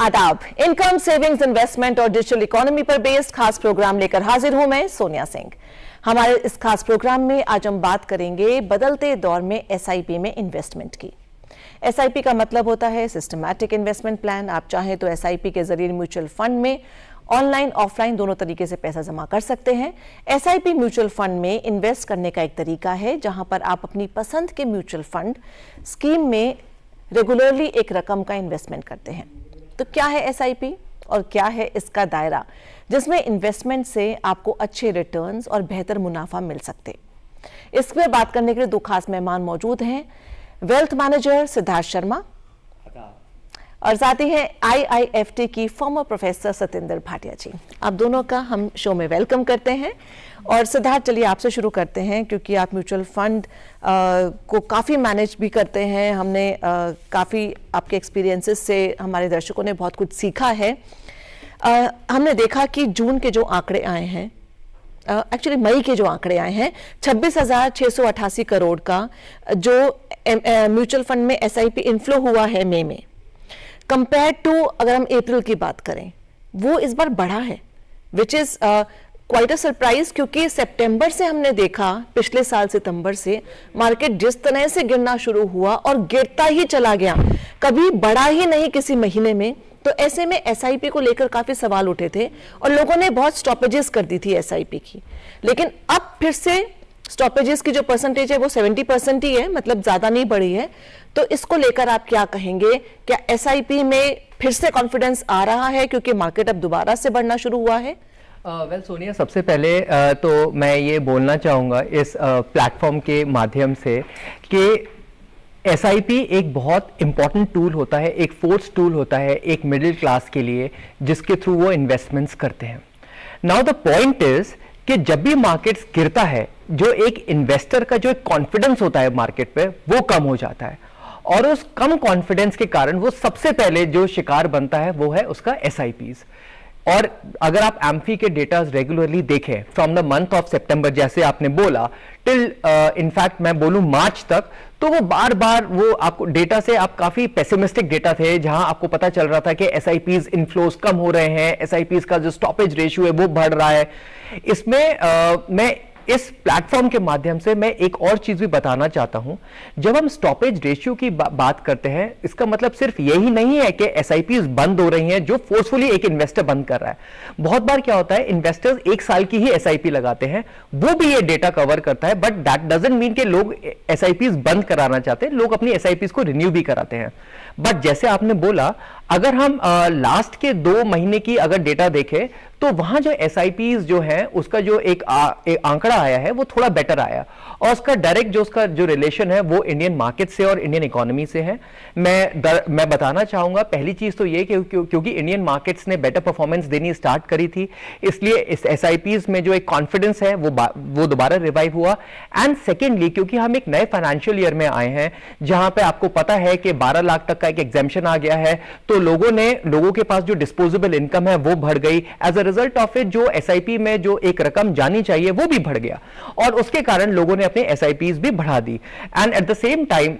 आदाब। Income, savings, investment और digital economy पर बेस्ड खास प्रोग्राम लेकर हाजिर हूं मैं सोनिया सिंह। हमारे इस खास प्रोग्राम में आज हम बात करेंगे बदलते दौर में एसआईपी में इन्वेस्टमेंट की। एसआईपी का मतलब होता है सिस्टमैटिक इन्वेस्टमेंट प्लान। आप चाहें तो एसआईपी के जरिए म्यूचुअल फंड में ऑनलाइन ऑफलाइन दोनों तरीके से पैसा जमा कर सकते हैं। एसआईपी म्यूचुअल फंड में इन्वेस्ट करने का एक तरीका है जहां पर आप अपनी पसंद के म्यूचुअल फंड स्कीम में रेगुलरली एक रकम का इन्वेस्टमेंट करते हैं। तो क्या है एसआईपी और क्या है इसका दायरा जिसमें इन्वेस्टमेंट से आपको अच्छे रिटर्न्स और बेहतर मुनाफा मिल सकते। इस पर बात करने के लिए दो खास मेहमान मौजूद हैं। वेल्थ मैनेजर सिद्धार्थ शर्मा और साथ ही है आईआईएफटी की फॉर्मर प्रोफेसर सतेंद्र भाटिया जी। आप दोनों का हम शो में वेलकम करते हैं। और सिद्धार्थ, चलिए आपसे शुरू करते हैं क्योंकि आप म्यूचुअल फंड को काफ़ी मैनेज भी करते हैं। हमने काफ़ी आपके एक्सपीरियंसेस से हमारे दर्शकों ने बहुत कुछ सीखा है। हमने देखा कि जून के जो आंकड़े आए हैं, एक्चुअली मई के जो आंकड़े आए हैं, 26,688 करोड़ का जो म्यूचुअल फंड में एसआईपी इनफ्लो हुआ है मई में, कंपेयर टू अगर हम अप्रैल की बात करें वो इस बार बढ़ा है, which is quite a surprise. क्योंकि सितंबर से हमने देखा, पिछले साल सितंबर से मार्केट जिस तरह से गिरना शुरू हुआ और गिरता ही चला गया, कभी बढ़ा ही नहीं किसी महीने में। तो ऐसे में एसआईपी को लेकर काफी सवाल उठे थे और लोगों ने बहुत स्टॉपेजेस कर दी थी एसआईपी की। लेकिन अब फिर से स्टॉपेजेस की जो परसेंटेज है वो 70% ही है, मतलब ज्यादा नहीं बढ़ी है। तो इसको लेकर आप क्या कहेंगे? क्या एसआईपी में फिर से कॉन्फिडेंस आ रहा है क्योंकि मार्केट अब दोबारा से बढ़ना शुरू हुआ है? वेल सोनिया, सबसे पहले तो मैं ये बोलना चाहूँगा इस प्लेटफॉर्म के माध्यम से कि एसआईपी एक बहुत इंपॉर्टेंट टूल होता है, एक फोर्स टूल होता है एक मिडिल क्लास के लिए, जिसके थ्रू वो इन्वेस्टमेंट्स करते हैं। नाउ द पॉइंट इज कि जब भी मार्केट्स गिरता है, जो एक इन्वेस्टर का जो एक कॉन्फिडेंस होता है मार्केट पे, वो कम हो जाता है। और उस कम कॉन्फिडेंस के कारण वो सबसे पहले जो शिकार बनता है वो है उसका एसआईपीज। और अगर आप एम्फी के डेटा रेगुलरली देखें फ्रॉम द मंथ ऑफ सितंबर, जैसे आपने बोला, टिल इनफैक्ट मैं बोलूं मार्च तक, तो वो बार बार वो आपको डेटा से आप काफी पेसिमिस्टिक डेटा थे, जहां आपको पता चल रहा था कि एसआईपीज इनफ्लोज कम हो रहे हैं, एसआईपीज का जो स्टॉपेज रेशियो है वो बढ़ रहा है। इसमें मैं इस प्लेटफॉर्म के माध्यम से मैं एक और चीज भी बताना चाहता हूं। जब हम स्टॉपेज रेशियो की बात करते हैं, इसका मतलब सिर्फ यही नहीं है कि एसआईपीज बंद हो रही हैं जो फोर्सफुली एक इन्वेस्टर बंद कर रहा है। बहुत बार क्या होता है, इन्वेस्टर्स एक साल की ही एसआईपी लगाते हैं, वो भी ये डेटा कवर करता है, बट दैट डजंट मीन कि लोग एसआईपीज बंद कराना चाहते हैं, लोग अपनी एसआईपीज को रिन्यू भी कराते हैं। बट जैसे आपने बोला, अगर हम लास्ट के 2 महीने की अगर डेटा देखें तो वहां जो एसआईपीज जो है उसका जो एक आंकड़ा आया है वो थोड़ा बेटर आया, और उसका डायरेक्ट जो उसका जो रिलेशन है वो इंडियन मार्केट से और इंडियन इकोनॉमी से है। मैं बताना चाहूंगा, पहली चीज तो ये कि क्योंकि इंडियन मार्केट्स ने बेटर परफॉर्मेंस देनी स्टार्ट करी थी, इसलिए इस एसआईपीज में जो एक कॉन्फिडेंस है वो दोबारा रिवाइव हुआ। एंड सेकेंडली, क्योंकि हम एक नए फाइनेंशियल ईयर में आए हैं जहां पे आपको पता है कि 12 लाख तक का एक एग्जेम्पशन आ गया है, तो लोगों के पास जो डिस्पोजेबल इनकम है वो बढ़ गई। As a result of it जो एसआईपी में जो एक रकम जानी चाहिए वो भी बढ़ गया, और उसके कारण लोगों ने अपने एसआईपीज भी बढ़ा दी। And at the same time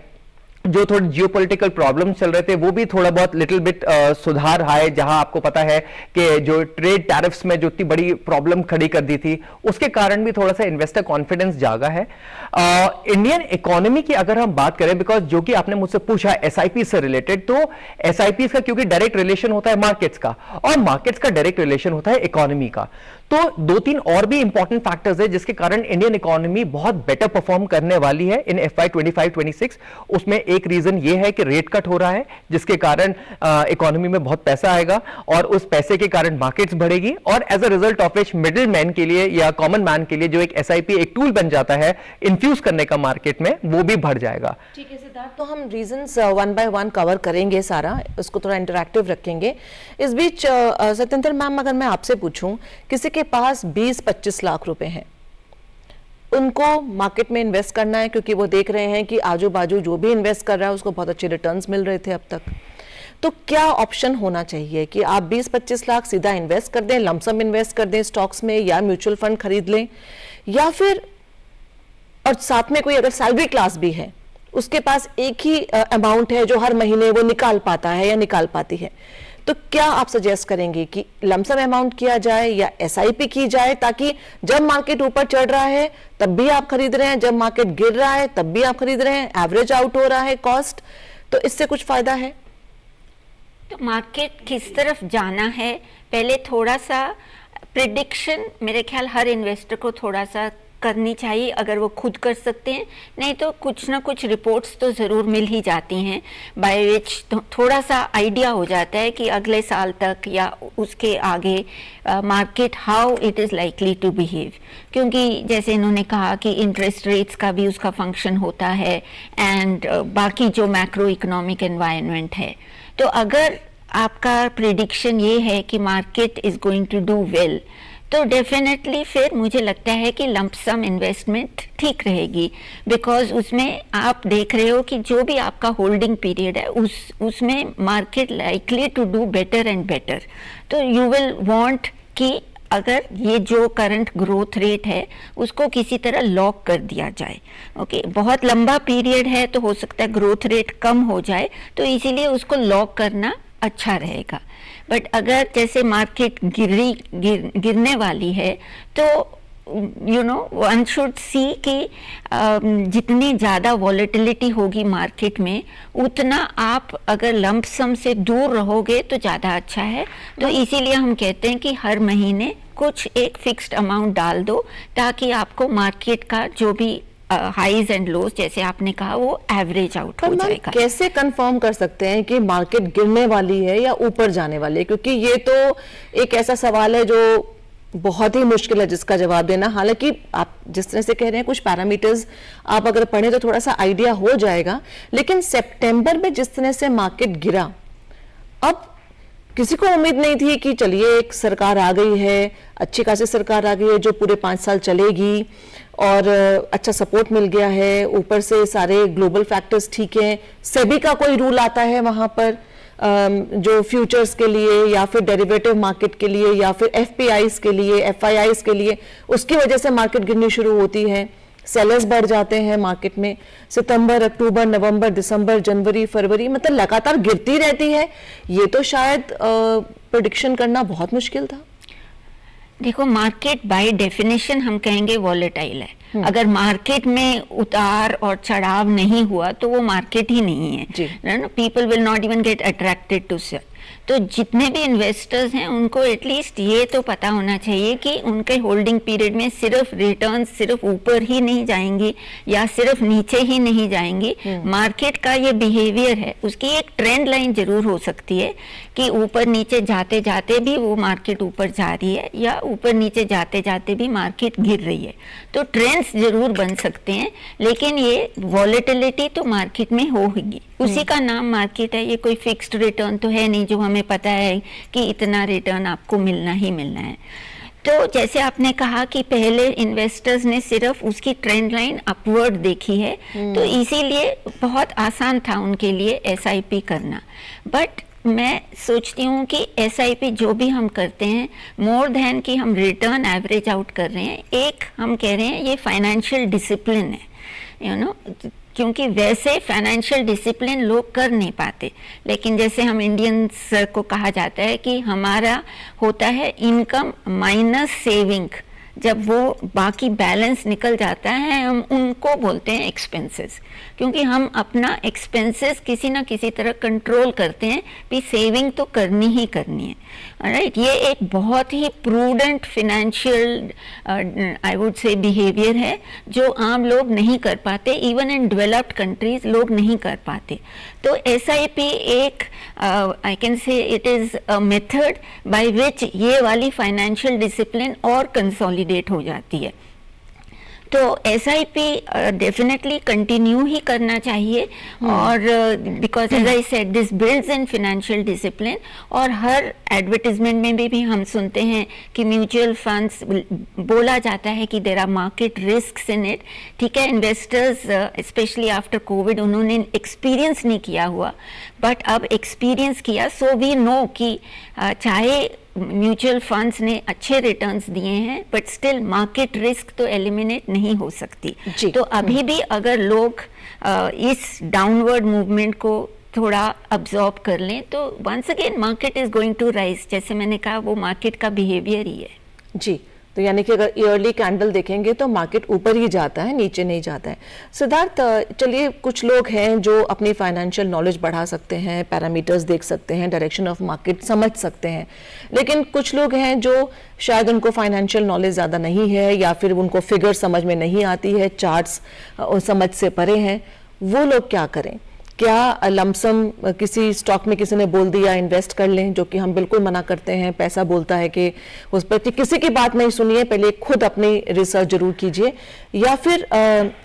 जो थोड़े जियोपॉलिटिकल प्रॉब्लम्स चल रहे थे वो भी थोड़ा बहुत लिटिल बिट सुधार आए, जहां आपको पता है कि जो ट्रेड टैरिफ्स में जो इतनी बड़ी प्रॉब्लम खड़ी कर दी थी, उसके कारण भी थोड़ा सा इन्वेस्टर कॉन्फिडेंस जागा है। इंडियन इकोनॉमी की अगर हम बात करें, बिकॉज जो कि आपने मुझसे पूछा एसआईपी से रिलेटेड, तो एसआईपी का क्योंकि डायरेक्ट रिलेशन होता है मार्केट्स का, और मार्केट्स का डायरेक्ट रिलेशन होता है इकोनॉमी का, तो 2-3 और भी इंपॉर्टेंट फैक्टर्स है जिसके कारण इंडियन इकोनॉमी बहुत बेटर परफॉर्म करने वाली है इन FY 25-26। उसमें एक रीजन ये है कि रेट कट हो रहा है, जिसके कारण इकोनॉमी में बहुत पैसा आएगा, और उस पैसे के कारण मार्केट्स बढ़ेगी, और as a result of which middle man के लिए या कॉमन मैन के लिए जो एक एसआईपी एक टूल बन जाता है इन्फ्यूज करने का मार्केट में, वो भी बढ़ जाएगा। ठीक है सिद्धार्थ, तो हम रीजंस 1 by 1 कवर करेंगे, सारा उसको थोड़ा इंटरैक्टिव रखेंगे। इस बीच सतेंद्र मैम, अगर मैं आपसे पूछूं, किसी के पास 20-25 लाख रुपए हैं, उनको मार्केट में इन्वेस्ट करना है क्योंकि वो देख रहे हैं कि आजू बाजू जो भी इन्वेस्ट कर रहा है उसको बहुत अच्छे रिटर्न्स मिल रहे थे अब तक, तो क्या ऑप्शन होना चाहिए कि आप 20-25 लाख सीधा इन्वेस्ट कर दें, लमसम इन्वेस्ट कर दें स्टॉक्स में, या म्यूचुअल फंड खरीद लें, या फिर और साथ में कोई अगर सैलरी क्लास भी है उसके पास एक ही अमाउंट है जो हर महीने वो निकाल पाता है या निकाल पाती है, तो क्या आप सजेस्ट करेंगे कि लमसम अमाउंट किया जाए या एसआईपी की जाए, ताकि जब मार्केट ऊपर चढ़ रहा है तब भी आप खरीद रहे हैं, जब मार्केट गिर रहा है तब भी आप खरीद रहे हैं, एवरेज आउट हो रहा है कॉस्ट, तो इससे कुछ फायदा है? तो मार्केट किस तरफ जाना है, पहले थोड़ा सा प्रिडिक्शन मेरे ख्याल हर इन्वेस्टर को थोड़ा सा करनी चाहिए, अगर वो खुद कर सकते हैं। नहीं तो कुछ ना कुछ रिपोर्ट्स तो ज़रूर मिल ही जाती हैं बाय विच थोड़ा सा आइडिया हो जाता है कि अगले साल तक या उसके आगे market how it is likely to behave. क्योंकि जैसे इन्होंने कहा कि इंटरेस्ट रेट्स का भी उसका फंक्शन होता है एंड बाकी जो मैक्रो इकोनॉमिक एनवायरनमेंट है। तो अगर आपका प्रिडिक्शन ये है कि market is going to do well, तो डेफिनेटली फिर मुझे लगता है कि लंप सम इन्वेस्टमेंट ठीक रहेगी, बिकॉज उसमें आप देख रहे हो कि जो भी आपका होल्डिंग पीरियड है उसमें market likely to do better and better. तो यू विल वांट कि अगर ये जो करंट ग्रोथ रेट है उसको किसी तरह लॉक कर दिया जाए। ओके, बहुत लंबा पीरियड है तो हो सकता है ग्रोथ रेट कम हो जाए, तो इसीलिए उसको लॉक करना अच्छा रहेगा। बट अगर जैसे मार्केट गिरने वाली है तो you know one should see कि जितनी ज़्यादा वॉलेटिलिटी होगी मार्केट में उतना आप अगर लंप सम से दूर रहोगे तो ज़्यादा अच्छा है। तो इसीलिए हम कहते हैं कि हर महीने कुछ एक फिक्स्ड अमाउंट डाल दो, ताकि आपको मार्केट का जो भी हाईज एंड लोज जैसे आपने कहा वो एवरेज आउट हो जाएगा। कैसे कंफर्म कर सकते हैं कि मार्केट गिरने वाली है या ऊपर जाने वाली है? क्योंकि ये तो एक ऐसा सवाल है जो बहुत ही मुश्किल है जिसका जवाब देना। हालांकि आप जिस तरह से कह रहे हैं कुछ पैरामीटर्स आप अगर पढ़ें तो थोड़ा सा आइडिया हो जाएगा, लेकिन सितंबर में जिस तरह से मार्केट गिरा, अब किसी को उम्मीद नहीं थी कि चलिए एक सरकार आ गई है, अच्छी खासी सरकार आ गई है जो पूरे 5 साल चलेगी और अच्छा सपोर्ट मिल गया है, ऊपर से सारे ग्लोबल फैक्टर्स ठीक हैं, सेबी का कोई रूल आता है वहां पर जो फ्यूचर्स के लिए या फिर डेरिवेटिव मार्केट के लिए या फिर एफपीआईज के लिए, एफआईआईज के लिए, उसकी वजह से मार्केट गिरनी शुरू होती है, सेलर्स बढ़ जाते हैं मार्केट में। सितंबर, अक्टूबर, नवंबर, दिसंबर, जनवरी, फरवरी, मतलब लगातार गिरती रहती है। ये तो शायद प्रेडिक्शन करना बहुत मुश्किल था। देखो, मार्केट बाय डेफिनेशन हम कहेंगे वॉलेटाइल है। अगर मार्केट में उतार और चढ़ाव नहीं हुआ तो वो मार्केट ही नहीं है। People will not even get attracted to sell. तो जितने भी इन्वेस्टर्स हैं उनको एटलीस्ट ये तो पता होना चाहिए कि उनके होल्डिंग पीरियड में सिर्फ रिटर्न सिर्फ ऊपर ही नहीं जाएंगी या सिर्फ नीचे ही नहीं जाएंगी। मार्केट का ये बिहेवियर है, उसकी एक ट्रेंड लाइन जरूर हो सकती है कि ऊपर नीचे जाते जाते भी वो मार्केट ऊपर जा रही है या ऊपर नीचे जाते जाते भी मार्केट गिर रही है। तो ट्रेंड्स जरूर बन सकते हैं, लेकिन ये वॉलेटिलिटी तो मार्केट में होगी। उसी का नाम मार्केट है। ये कोई फिक्स्ड रिटर्न तो है नहीं जो हमें पता है कि इतना रिटर्न आपको मिलना ही मिलना है। तो जैसे आपने कहा कि पहले इन्वेस्टर्स ने सिर्फ उसकी ट्रेंड लाइन अपवर्ड देखी है, तो इसीलिए बहुत आसान था उनके लिए एसआईपी करना। बट मैं सोचती हूँ कि एसआईपी जो भी हम करते हैं, मोर देन कि हम रिटर्न एवरेज आउट कर रहे हैं, एक हम कह रहे हैं ये फाइनेंशियल डिसिप्लिन है, यू नो। क्योंकि वैसे फाइनेंशियल डिसिप्लिन लोग कर नहीं पाते, लेकिन जैसे हम इंडियंस को कहा जाता है कि हमारा होता है इनकम माइनस सेविंग, जब वो बाकी बैलेंस निकल जाता है हम उनको बोलते हैं एक्सपेंसेस। क्योंकि हम अपना एक्सपेंसेस किसी ना किसी तरह कंट्रोल करते हैं, भी सेविंग तो करनी ही करनी है। राइट, ये एक बहुत ही prudent financial I would say behaviour है जो आम लोग नहीं कर पाते, इवन इन डेवलप्ड कंट्रीज लोग नहीं कर पाते। तो एसआईपी एक I can say it is a method by which ये वाली फाइनेंशियल डिसिप्लिन और कंसोलिडेट हो जाती है। तो एसआईपी डेफिनेटली कंटिन्यू ही करना चाहिए, और because as I said this builds in financial discipline. और हर एडवर्टीजमेंट में भी हम सुनते हैं कि म्यूचुअल फंड्स बोला जाता है कि there are market risks in it. ठीक है, इन्वेस्टर्स स्पेशली आफ्टर कोविड उन्होंने एक्सपीरियंस नहीं किया हुआ, बट अब एक्सपीरियंस किया, सो वी नो कि चाहे म्यूचुअल फंड्स ने अच्छे रिटर्न्स दिए हैं बट स्टिल मार्केट रिस्क तो एलिमिनेट नहीं हो सकती। तो अभी भी अगर लोग इस डाउनवर्ड मूवमेंट को थोड़ा अब्जॉर्ब कर लें तो once again market is going to rise. जैसे मैंने कहा वो मार्केट का बिहेवियर ही है। जी, तो यानी कि अगर ईयरली कैंडल देखेंगे तो मार्केट ऊपर ही जाता है, नीचे नहीं जाता है। सिद्धार्थ, चलिए कुछ लोग हैं जो अपनी फाइनेंशियल नॉलेज बढ़ा सकते हैं, पैरामीटर्स देख सकते हैं, डायरेक्शन ऑफ मार्केट समझ सकते हैं, लेकिन कुछ लोग हैं जो शायद उनको फाइनेंशियल नॉलेज ज़्यादा नहीं है या फिर उनको फिगर समझ में नहीं आती है, चार्ट्स समझ से परे हैं। वो लोग क्या करें? क्या लमसम किसी स्टॉक में किसी ने बोल दिया इन्वेस्ट कर लें, जो कि हम बिल्कुल मना करते हैं। पैसा बोलता है कि उस पर किसी की बात नहीं सुनिए, पहले खुद अपनी रिसर्च जरूर कीजिए। या फिर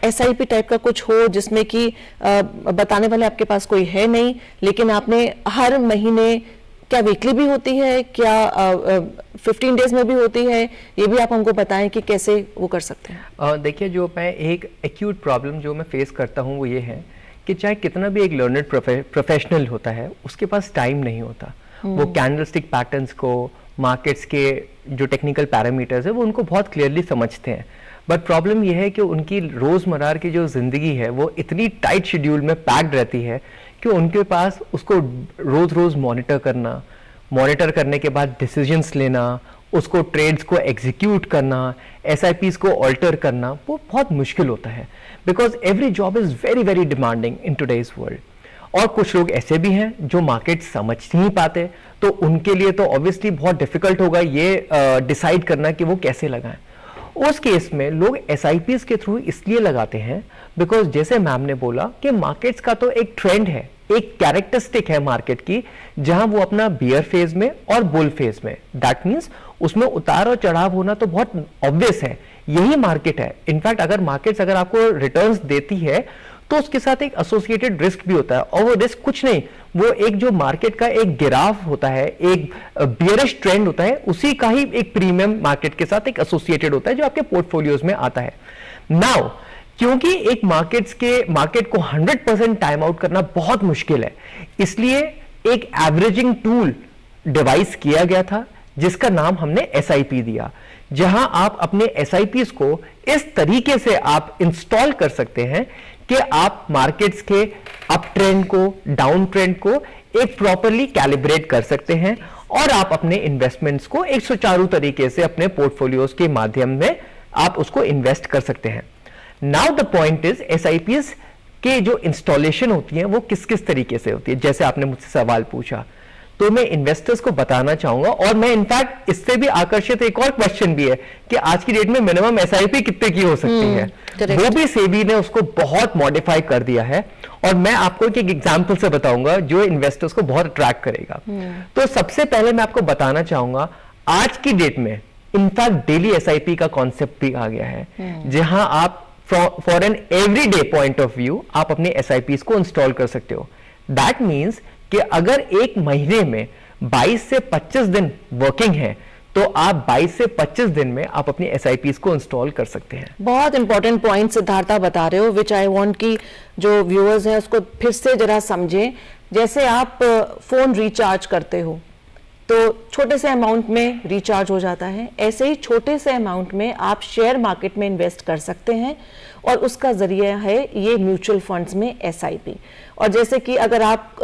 SIP टाइप का कुछ हो जिसमें कि बताने वाले आपके पास कोई है नहीं, लेकिन आपने हर महीने, क्या वीकली भी होती है, क्या 15 डेज में भी होती है, ये भी आप हमको बताएं कि कैसे वो कर सकते हैं। देखिए, जो मैं एक एक्यूट प्रॉब्लम जो मैं फेस करता हूँ वो ये है कि चाहे कितना भी एक लर्नड प्रोफेशनल होता है, उसके पास टाइम नहीं होता। वो कैंडलस्टिक पैटर्न्स को, मार्केट्स के जो टेक्निकल पैरामीटर्स है वो उनको बहुत क्लियरली समझते हैं, बट प्रॉब्लम ये है कि उनकी रोज़मर्रा की जो ज़िंदगी है वो इतनी टाइट शेड्यूल में पैक्ड रहती है कि उनके पास उसको रोज़ रोज़ मॉनिटर करने के बाद डिसीजंस लेना, उसको ट्रेड्स को एग्जीक्यूट करना, SIPs को ऑल्टर करना, वो बहुत मुश्किल होता है, because every job is very very demanding in today's world. और कुछ लोग ऐसे भी हैं जो मार्केट समझ नहीं पाते, तो उनके लिए तो ऑब्वियसली बहुत डिफिकल्ट होगा ये डिसाइड करना कि वो कैसे लगाएं। उस केस में लोग SIPs के थ्रू इसलिए लगाते हैं बिकॉज जैसे मैम ने बोला कि मार्केट्स का तो एक ट्रेंड है, एक कैरेक्टरिस्टिक है मार्केट की, जहां वो अपना बियर फेज में और बुल फेज में, दैट मींस उसमें उतार और चढ़ाव होना तो बहुत ऑब्वियस है, यही मार्केट है। इनफैक्ट अगर मार्केट्स अगर आपको रिटर्न्स देती है तो उसके साथ एक एसोसिएटेड रिस्क भी होता है, और वो रिस्क कुछ नहीं, वो एक जो मार्केट का एक गिराव होता है, एक बियरिश ट्रेंड होता है, उसी का ही एक प्रीमियम मार्केट के साथ एक एसोसिएटेड होता है जो आपके पोर्टफोलियोज में आता है। नाउ क्योंकि एक मार्केट को 100% टाइम आउट करना बहुत मुश्किल है, इसलिए एक एवरेजिंग टूल डिवाइस किया गया था जिसका नाम हमने SIP दिया, जहां आप अपने SIPs को इस तरीके से आप इंस्टॉल कर सकते हैं कि आप मार्केट्स के अप ट्रेंड को, डाउन ट्रेंड को एक प्रॉपरली कैलिब्रेट कर सकते हैं, और आप अपने इन्वेस्टमेंट्स को एक सुचारू तरीके से अपने पोर्टफोलियोज के माध्यम में आप उसको इन्वेस्ट कर सकते हैं। Now the point is SIPs के जो इंस्टॉलेशन होती है वो किस किस तरीके से होती है, जैसे आपने मुझसे सवाल पूछा, तो मैं इन्वेस्टर्स को बताना चाहूंगा। और मैं इनफैक्ट इससे भी आकर्षित एक और क्वेश्चन भी है कि आज की डेट में मिनिमम SIP कितने की हो सकती है, वो भी सेबी ने उसको बहुत मॉडिफाई कर दिया है, और मैं आपको एक एग्जांपल से बताऊंगा जो इन्वेस्टर्स को बहुत अट्रैक्ट करेगा। तो सबसे पहले मैं आपको बताना चाहूंगा, आज की डेट में इनफैक्ट डेली SIP का कॉन्सेप्ट भी आ गया है, जहां आप for an everyday point of view आप अपने SIPs को इंस्टॉल कर सकते हो। दैट मीन्स कि अगर एक महीने में 22 से 25 दिन वर्किंग है, तो आप 22 से 25 दिन में आप अपनी SIPs को इंस्टॉल कर सकते हैं। बहुत इंपॉर्टेंट पॉइंट सिद्धार्था बता रहे हो, विच आई वांट कि जो व्यूअर्स हैं उसको फिर से जरा समझें। जैसे आप फोन रिचार्ज करते हो तो छोटे से अमाउंट में रिचार्ज हो जाता है, ऐसे ही छोटे से अमाउंट में आप शेयर मार्केट में इन्वेस्ट कर सकते हैं, और उसका जरिया है ये म्यूचुअल फंड्स में SIP। और जैसे कि अगर आप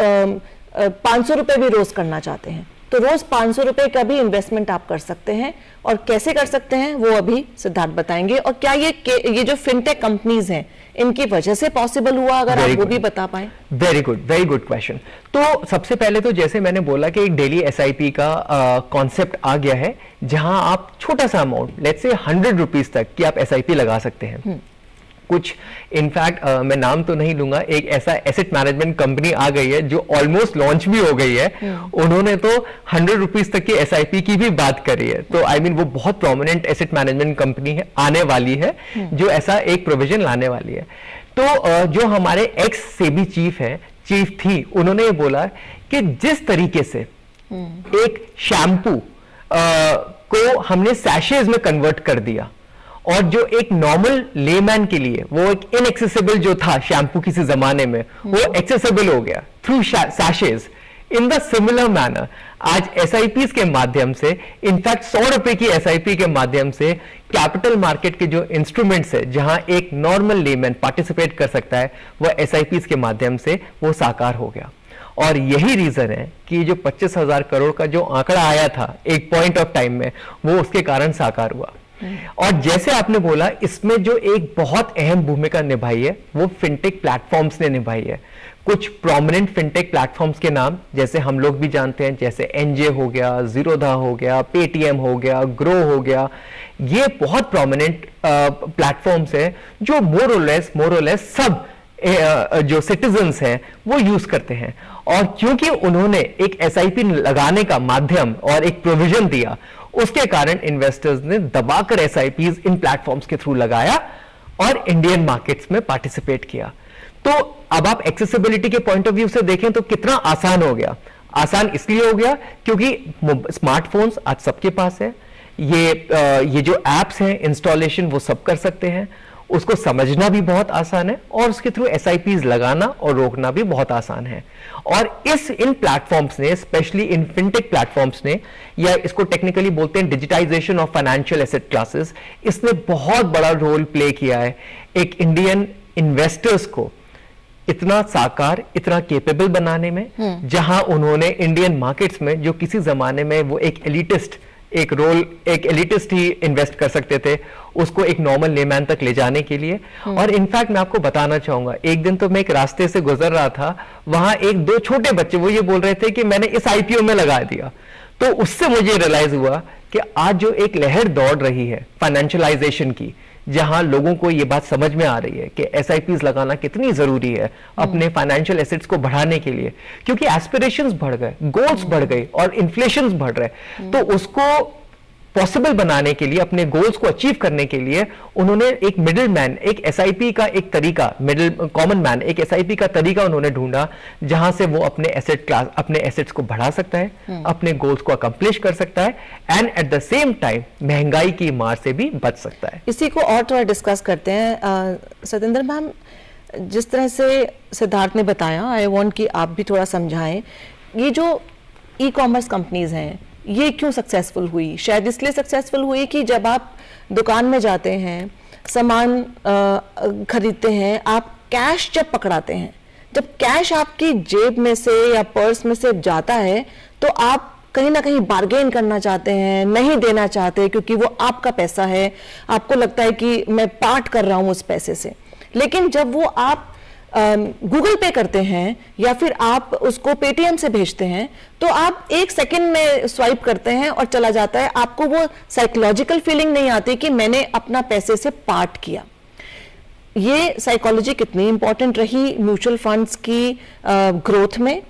500 रुपए भी रोज करना चाहते हैं तो रोज 500 रुपए का भी इन्वेस्टमेंट आप कर सकते हैं, और कैसे कर सकते हैं वो अभी सिद्धार्थ बताएंगे। और क्या ये जो फिनटेक कंपनीज हैं इनकी वजह से पॉसिबल हुआ, अगर आप वो भी बता पाएं। Very good question. तो सबसे पहले तो जैसे मैंने बोला कि एक डेली SIP का कॉन्सेप्ट आ गया है, जहां आप छोटा सा अमाउंट, लेट्स से 100 रुपीज तक की आप SIP लगा सकते हैं। कुछ इनफैक्ट मैं नाम तो नहीं लूंगा, एक ऐसा एसेट मैनेजमेंट कंपनी आ गई है जो ऑलमोस्ट लॉन्च भी हो गई है, उन्होंने तो 100 रुपीज तक की SIP की भी बात करी है। तो आई मीन वो बहुत प्रोमिनेंट एसेट मैनेजमेंट कंपनी है, आने वाली है, जो ऐसा एक प्रोविजन लाने वाली है। तो जो हमारे एक्स सेबी चीफ थी, उन्होंने ये बोला कि जिस तरीके से एक शैम्पू को हमने सैशेज में कन्वर्ट कर दिया, और जो एक नॉर्मल लेमैन के लिए वो एक इनएक्सेसिबल जो था शैम्पू किसी जमाने में, वो एक्सेसिबल हो गया थ्रू सैशेज। इन द सिमिलर मैनर आज SIPs के माध्यम से, इनफैक्ट 100 रुपए की SIP के माध्यम से कैपिटल मार्केट के जो इंस्ट्रूमेंट्स है, जहां एक नॉर्मल लेमैन पार्टिसिपेट कर सकता है, वह SIPs के माध्यम से वो साकार हो गया। और यही रीजन है कि जो 25,000 करोड़ का जो आंकड़ा आया था एक पॉइंट ऑफ टाइम में, वो उसके कारण साकार हुआ। और जैसे आपने बोला, इसमें जो एक बहुत अहम भूमिका निभाई है वो फिनटेक प्लेटफॉर्म्स ने निभाई है। कुछ प्रोमिनेंट फिनटेक प्लेटफॉर्म्स के नाम जैसे हम लोग भी जानते हैं, जैसे एनजे हो गया, जीरोधा हो गया, पेटीएम हो गया, ग्रो हो गया, ये बहुत प्रोमिनेंट प्लेटफॉर्म्स हैं जो मोर और लेस सब जो सिटीजन्स हैं वो यूज करते हैं। और क्योंकि उन्होंने एक एसआईपी लगाने का माध्यम और एक प्रोविजन दिया, उसके कारण इन्वेस्टर्स ने दबाकर एसआईपीज इन प्लेटफॉर्म्स के थ्रू लगाया और इंडियन मार्केट्स में पार्टिसिपेट किया। तो अब आप एक्सेसिबिलिटी के पॉइंट ऑफ व्यू से देखें तो कितना आसान हो गया। आसान इसलिए हो गया क्योंकि स्मार्टफोन्स आज सबके पास है, ये जो एप्स हैं इंस्टॉलेशन वो सब कर सकते हैं, उसको समझना भी बहुत आसान है और उसके थ्रू एसआईपीज लगाना और रोकना भी बहुत आसान है। और इन प्लेटफॉर्म्स ने, स्पेशली इन फिनटेक प्लेटफॉर्म्स ने, या इसको टेक्निकली बोलते हैं digitization of financial asset classes, इसने बहुत बड़ा रोल प्ले किया है एक इंडियन इन्वेस्टर्स को इतना साकार, इतना केपेबल बनाने में, जहां उन्होंने इंडियन मार्केट्स में जो किसी जमाने में वो एक एलिटिस्ट ही इन्वेस्ट कर सकते थे, उसको एक नॉर्मल लेमैन तक ले जाने के लिए। और इनफैक्ट मैं आपको बताना चाहूंगा, एक दिन तो मैं एक रास्ते से गुजर रहा था, वहां एक दो छोटे बच्चे वो ये बोल रहे थे कि मैंने इस आईपीओ में लगा दिया। तो उससे मुझे रियलाइज हुआ कि आज जो एक लहर दौड़ रही है फाइनेंशियलाइजेशन की, जहां लोगों को यह बात समझ में आ रही है कि एसआईपीज लगाना कितनी जरूरी है अपने फाइनेंशियल एसेट्स को बढ़ाने के लिए, क्योंकि एस्पिरेशंस बढ़ गए, गोल्स बढ़ गए और इन्फ्लेशन बढ़ रहे। तो उसको पॉसिबल बनाने के लिए, अपने गोल्स को अचीव करने के लिए उन्होंने एक मिडिल मैन, एक एसआईपी का एक तरीका, मिडिल कॉमन मैन, एक एसआईपी का तरीका उन्होंने ढूंढा जहां से वो अपने एसेट्स को बढ़ा सकता है, अपने गोल्स को अकम्प्लिश कर सकता है and at the same time महंगाई की मार से भी बच सकता है। इसी को और थोड़ा डिस्कस करते हैं। सतेंद्र मैम, जिस तरह से सिद्धार्थ ने बताया, आई वांट कि आप भी थोड़ा समझाएं, ये जो ई कॉमर्स कंपनीज हैं ये क्यों सक्सेसफुल हुई? शायद इसलिए सक्सेसफुल हुई कि जब आप दुकान में जाते हैं, सामान खरीदते हैं, आप कैश जब पकड़ाते हैं, जब कैश आपकी जेब में से या पर्स में से जाता है, तो आप कहीं ना कहीं बार्गेन करना चाहते हैं, नहीं देना चाहते, क्योंकि वो आपका पैसा है, आपको लगता है कि मैं पार्ट कर रहा हूं उस पैसे से। लेकिन जब वो आप गूगल पे करते हैं या फिर आप उसको पेटीएम से भेजते हैं, तो आप एक सेकंड में स्वाइप करते हैं और चला जाता है, आपको वो साइकोलॉजिकल फीलिंग नहीं आती कि मैंने अपना पैसे से पार्ट किया। ये साइकोलॉजी कितनी इंपॉर्टेंट रही म्यूचुअल फंड्स की ग्रोथ में,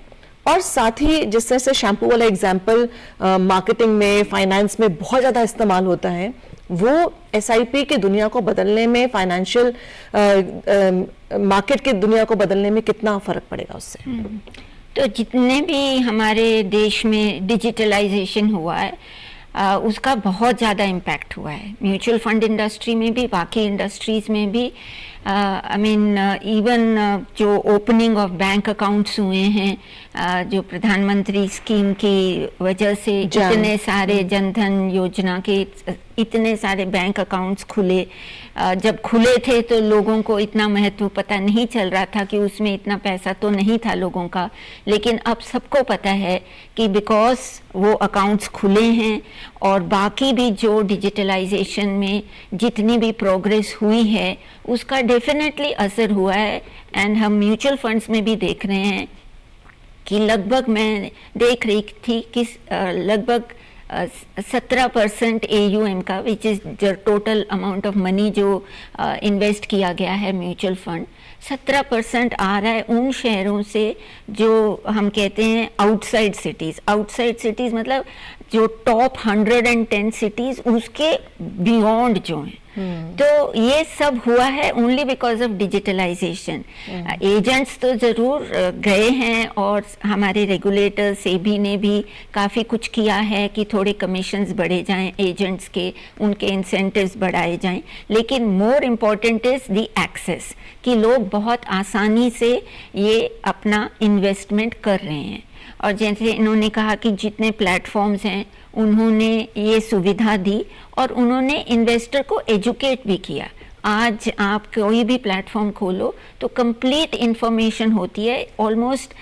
और साथ ही जिस तरह से शैम्पू वाला एग्जाम्पल मार्केटिंग में, फाइनेंस में बहुत ज़्यादा इस्तेमाल होता है, वो एसआईपी की दुनिया को बदलने में, फाइनेंशियल मार्केट की दुनिया को बदलने में कितना फर्क पड़ेगा उससे? तो जितने भी हमारे देश में डिजिटलाइजेशन हुआ है, उसका बहुत ज़्यादा इम्पैक्ट हुआ है। म्यूचुअल फंड इंडस्ट्री में भी, बाकी इंडस्ट्रीज में भी। आई मीन इवन जो ओपनिंग ऑफ बैंक अकाउंट्स हुए हैं, जो प्रधानमंत्री स्कीम की वजह से इतने सारे जनधन योजना के इतने सारे बैंक अकाउंट्स खुले। जब खुले थे तो लोगों को इतना महत्व पता नहीं चल रहा था कि उसमें इतना पैसा तो नहीं था लोगों का, लेकिन अब सबको पता है कि बिकॉज वो अकाउंट्स खुले हैं और बाकी भी जो डिजिटलाइजेशन में जितनी भी प्रोग्रेस हुई है उसका डेफिनेटली असर हुआ है। एंड हम म्यूचुअल फंड्स में भी देख रहे हैं कि लगभग, मैं देख रही थी कि लगभग 17% AUM का, which is the total amount of money जो इन्वेस्ट किया गया है म्यूचुअल फंड, 17% आ रहा है उन शहरों से जो हम कहते हैं आउटसाइड सिटीज़। आउटसाइड सिटीज़ मतलब जो टॉप 110 सिटीज़ उसके बियॉन्ड जो हैं। तो ये सब हुआ है only because of digitalization. Agents तो ज़रूर गए हैं और हमारे रेगुलेटर सेबी ने भी काफ़ी कुछ किया है कि थोड़े कमीशंस बढ़े जाएं एजेंट्स के, उनके इंसेंटिव्स बढ़ाए जाएं, लेकिन more important is the access, कि लोग बहुत आसानी से ये अपना इन्वेस्टमेंट कर रहे हैं। और जैसे इन्होंने कहा कि जितने प्लेटफॉर्म्स हैं उन्होंने ये सुविधा दी और उन्होंने इन्वेस्टर को एजुकेट भी किया। आज आप कोई भी प्लेटफॉर्म खोलो तो कंप्लीट इंफॉर्मेशन होती है, ऑलमोस्ट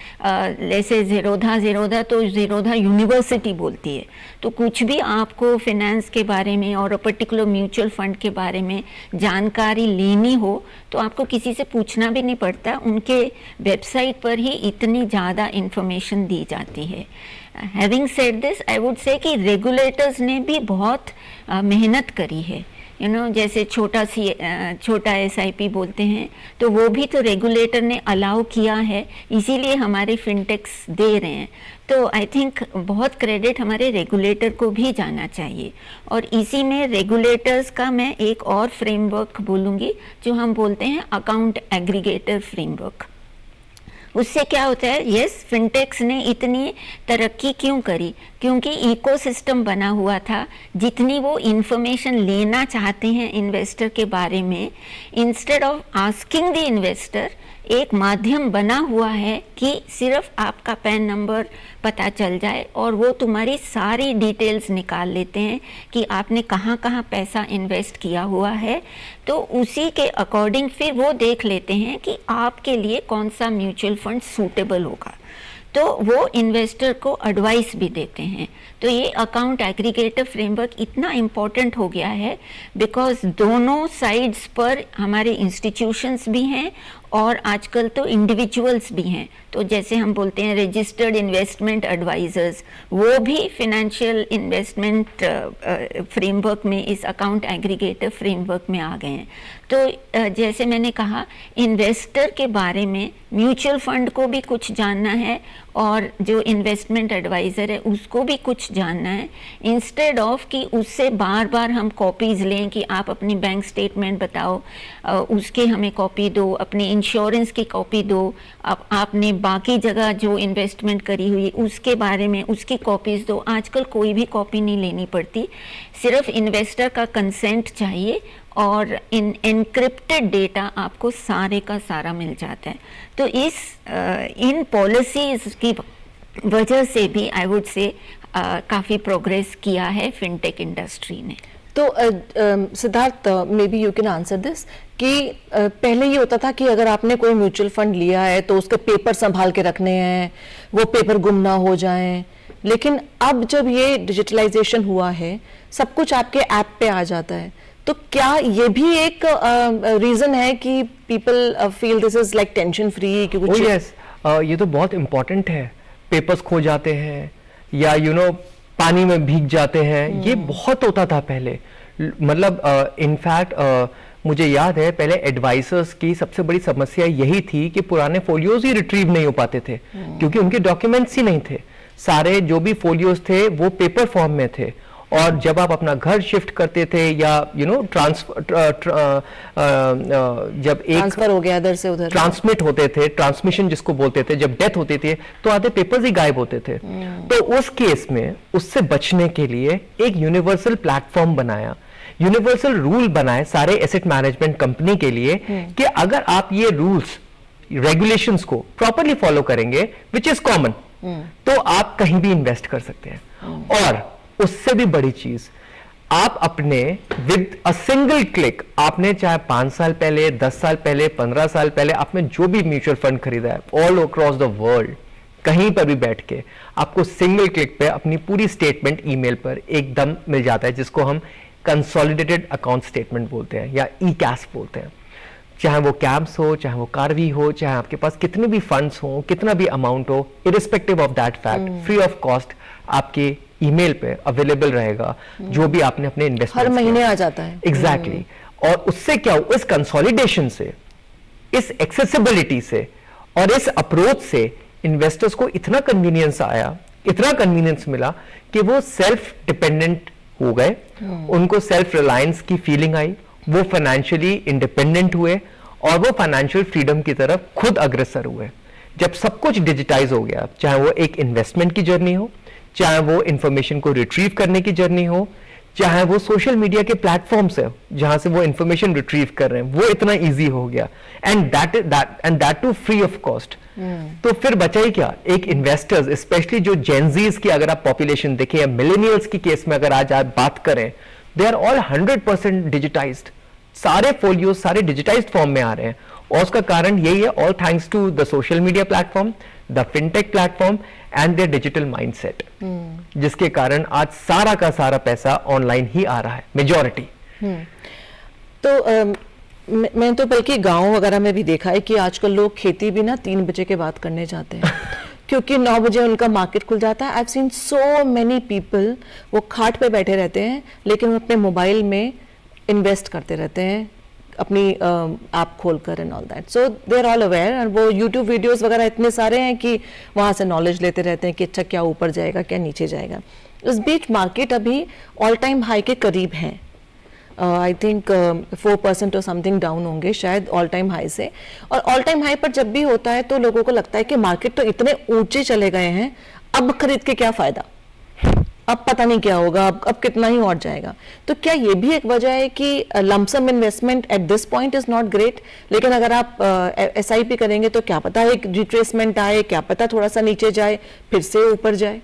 जैसे ज़ीरोधा तो ज़ीरोधा यूनिवर्सिटी बोलती है, तो कुछ भी आपको फिनेंस के बारे में और पर्टिकुलर म्यूचुअल फंड के बारे में जानकारी लेनी हो तो आपको किसी से पूछना भी नहीं पड़ता, उनके वेबसाइट पर ही इतनी ज़्यादा इंफॉर्मेशन दी जाती है। Having said this, I would से कि रेगुलेटर्स ने भी बहुत मेहनत करी है, जैसे छोटा SIP बोलते हैं, तो वो भी तो रेगुलेटर ने अलाउ किया है, इसीलिए हमारे फिनटेक्स दे रहे हैं। तो आई थिंक बहुत क्रेडिट हमारे रेगुलेटर को भी जाना चाहिए। और इसी में रेगुलेटर्स का मैं एक और फ्रेमवर्क बोलूँगी जो हम बोलते हैं अकाउंट एग्रीगेटर फ्रेमवर्क। उससे क्या होता है, यस फिनटेक्स ने इतनी तरक्की क्यों करी, क्योंकि इकोसिस्टम बना हुआ था। जितनी वो इंफॉर्मेशन लेना चाहते हैं इन्वेस्टर के बारे में, instead of asking the investor, एक माध्यम बना हुआ है कि सिर्फ आपका पैन नंबर पता चल जाए और वो तुम्हारी सारी डिटेल्स निकाल लेते हैं कि आपने कहाँ कहाँ पैसा इन्वेस्ट किया हुआ है। तो उसी के अकॉर्डिंग फिर वो देख लेते हैं कि आपके लिए कौन सा म्यूचुअल फंड सूटेबल होगा, तो वो इन्वेस्टर को एडवाइस भी देते हैं। तो ये अकाउंट एग्रीगेटर फ्रेमवर्क इतना इम्पोर्टेंट हो गया है बिकॉज दोनों साइड्स पर हमारे इंस्टीट्यूशंस भी हैं और आजकल तो इंडिविजुअल्स भी हैं। तो जैसे हम बोलते हैं रजिस्टर्ड इन्वेस्टमेंट एडवाइजर्स, वो भी फिनेंशियल इन्वेस्टमेंट फ्रेमवर्क में, इस अकाउंट एग्रीगेटर फ्रेमवर्क में आ गए हैं। तो जैसे मैंने कहा, इन्वेस्टर के बारे में म्यूचुअल फंड को भी कुछ जानना है और जो इन्वेस्टमेंट एडवाइज़र है उसको भी कुछ जानना है, इंस्टेड ऑफ कि उससे बार बार हम कॉपीज़ लें कि आप अपनी बैंक स्टेटमेंट बताओ, उसके हमें कॉपी दो, अपनी इंश्योरेंस की कॉपी दो, अब आपने बाकी जगह जो इन्वेस्टमेंट करी हुई उसके बारे में उसकी कॉपीज़ दो। आजकल कोई भी कॉपी नहीं लेनी पड़ती, सिर्फ इन्वेस्टर का कंसेंट चाहिए और एनक्रिप्टेड डेटा आपको सारे का सारा मिल जाता है। तो इन पॉलिसीज़ की वजह से भी आई वुड से काफ़ी प्रोग्रेस किया है फिनटेक इंडस्ट्री ने। तो Siddharth, may be you can answer this कि पहले ये होता था कि अगर आपने कोई म्यूचुअल फंड लिया है तो उसके पेपर संभाल के रखने हैं, वो पेपर गुम ना हो जाएं, लेकिन अब जब ये डिजिटलाइजेशन हुआ है, सब कुछ आपके ऐप पे आ जाता है। तो क्या ये भी एक रीजन है कि people feel this is like tension free? Yes, ये तो बहुत इम्पोर्टेंट है। पेपर्स खो जाते हैं या पानी में भीग जाते हैं, ये बहुत होता था पहले। मतलब इनफैक्ट मुझे याद है पहले एडवाइजर्स की सबसे बड़ी समस्या यही थी कि पुराने फोलियोज ही रिट्रीव नहीं हो पाते थे क्योंकि उनके डॉक्यूमेंट्स ही नहीं थे। सारे जो भी फोलियोज थे वो पेपर फॉर्म में थे और जब आप अपना घर शिफ्ट करते थे या जब एक ट्रांसफर हो गया इधर से उधर, ट्रांसमिट होते थे, ट्रांसमिशन जिसको बोलते थे, जब डेथ होती थी तो आधे पेपर्स ही गायब होते थे। तो उस केस में उससे बचने के लिए एक यूनिवर्सल प्लेटफॉर्म बनाया, यूनिवर्सल रूल बनाए सारे एसेट मैनेजमेंट कंपनी के लिए कि अगर आप ये रूल्स रेगुलेशंस को प्रॉपरली फॉलो करेंगे, विच इज कॉमन, तो आप कहीं भी इन्वेस्ट कर सकते हैं। और उससे भी बड़ी चीज, आप अपने विद अ सिंगल क्लिक, आपने चाहे 5 साल पहले, 10 साल पहले, 15 साल पहले आपने जो भी म्यूचुअल फंड खरीदा है ऑल अक्रॉस द वर्ल्ड, कहीं पर भी बैठ के आपको सिंगल क्लिक पे अपनी पूरी स्टेटमेंट ईमेल पर एकदम मिल जाता है, जिसको हम कंसोलिडेटेड अकाउंट स्टेटमेंट बोलते हैं या ई कैश बोलते हैं। चाहे वो कैम्स हो, चाहे वो कारवी हो, चाहे आपके पास कितने भी फंड्स हो, कितना भी अमाउंट हो, irrespective of that fact, free of cost आपके ईमेल पे अवेलेबल रहेगा जो भी आपने अपने इन्वेस्टमेंट हर महीने आ जाता है। एग्जैक्टली। और उससे क्या हो, इस कंसोलिडेशन से, इस एक्सेसिबिलिटी से और इस अप्रोच से इन्वेस्टर्स को इतना कन्वीनियंस आया, इतना कन्वीनियंस मिला कि वो सेल्फ डिपेंडेंट हो गए, उनको सेल्फ रिलायंस की फीलिंग आई, वो फाइनेंशियली इंडिपेंडेंट हुए और वो फाइनेंशियल फ्रीडम की तरफ खुद अग्रसर हुए। जब सब कुछ डिजिटाइज हो गया, चाहे वो एक इन्वेस्टमेंट की जर्नी हो, चाहे वो इंफॉर्मेशन को रिट्रीव करने की जर्नी हो, चाहे वो सोशल मीडिया के प्लेटफॉर्म्स है जहां से वो इंफॉर्मेशन रिट्रीव कर रहे हैं, वो इतना इजी हो गया and that too free of cost. तो फिर बचा ही क्या, एक इन्वेस्टर्स, स्पेशली जो जेनजीज की अगर आप पॉपुलेशन देखें या मिलेनियल्स की केस में अगर आज आप बात करें, दे आर ऑल 100% डिजिटाइज्ड। सारे फोलियो सारे डिजिटाइज्ड फॉर्म में आ रहे हैं, और उसका कारण यही है, all thanks to the social media platform, the fintech platform and their digital mindset, जिसके कारण आज सारा का सारा पैसा ऑनलाइन ही आ रहा है, मेजॉरिटी। तो मैं तो बल्कि गांव वगैरह में भी देखा है कि आजकल लोग खेती भी ना 3 बजे के बाद करने जाते हैं क्योंकि 9 बजे उनका मार्केट खुल जाता है। I have seen so many people, वो खाट पे बैठे रहते हैं लेकिन वो अपने मोबाइल में इन्वेस्ट करते रहते हैं, अपनी ऐप खोलकर and all that. So they are all aware, और वो यूट्यूब वीडियोस वगैरह इतने सारे हैं कि वहाँ से नॉलेज लेते रहते हैं कि अच्छा क्या ऊपर जाएगा क्या नीचे जाएगा। इस बीच मार्केट अभी ऑल टाइम हाई के करीब है, आई थिंक 4% और समथिंग डाउन होंगे शायद ऑल टाइम हाई से। और ऑल टाइम हाई पर जब भी होता है तो लोगों को लगता है कि मार्केट तो इतने ऊंचे चले गए हैं, अब खरीद के क्या फायदा, अब पता नहीं क्या होगा, अब कितना ही और जाएगा। तो क्या ये भी एक वजह है कि lump sum investment at this point is not great, लेकिन अगर आप SIP करेंगे तो क्या पता एक रिट्रेसमेंट आए, क्या पता थोड़ा सा नीचे जाए फिर से ऊपर जाए।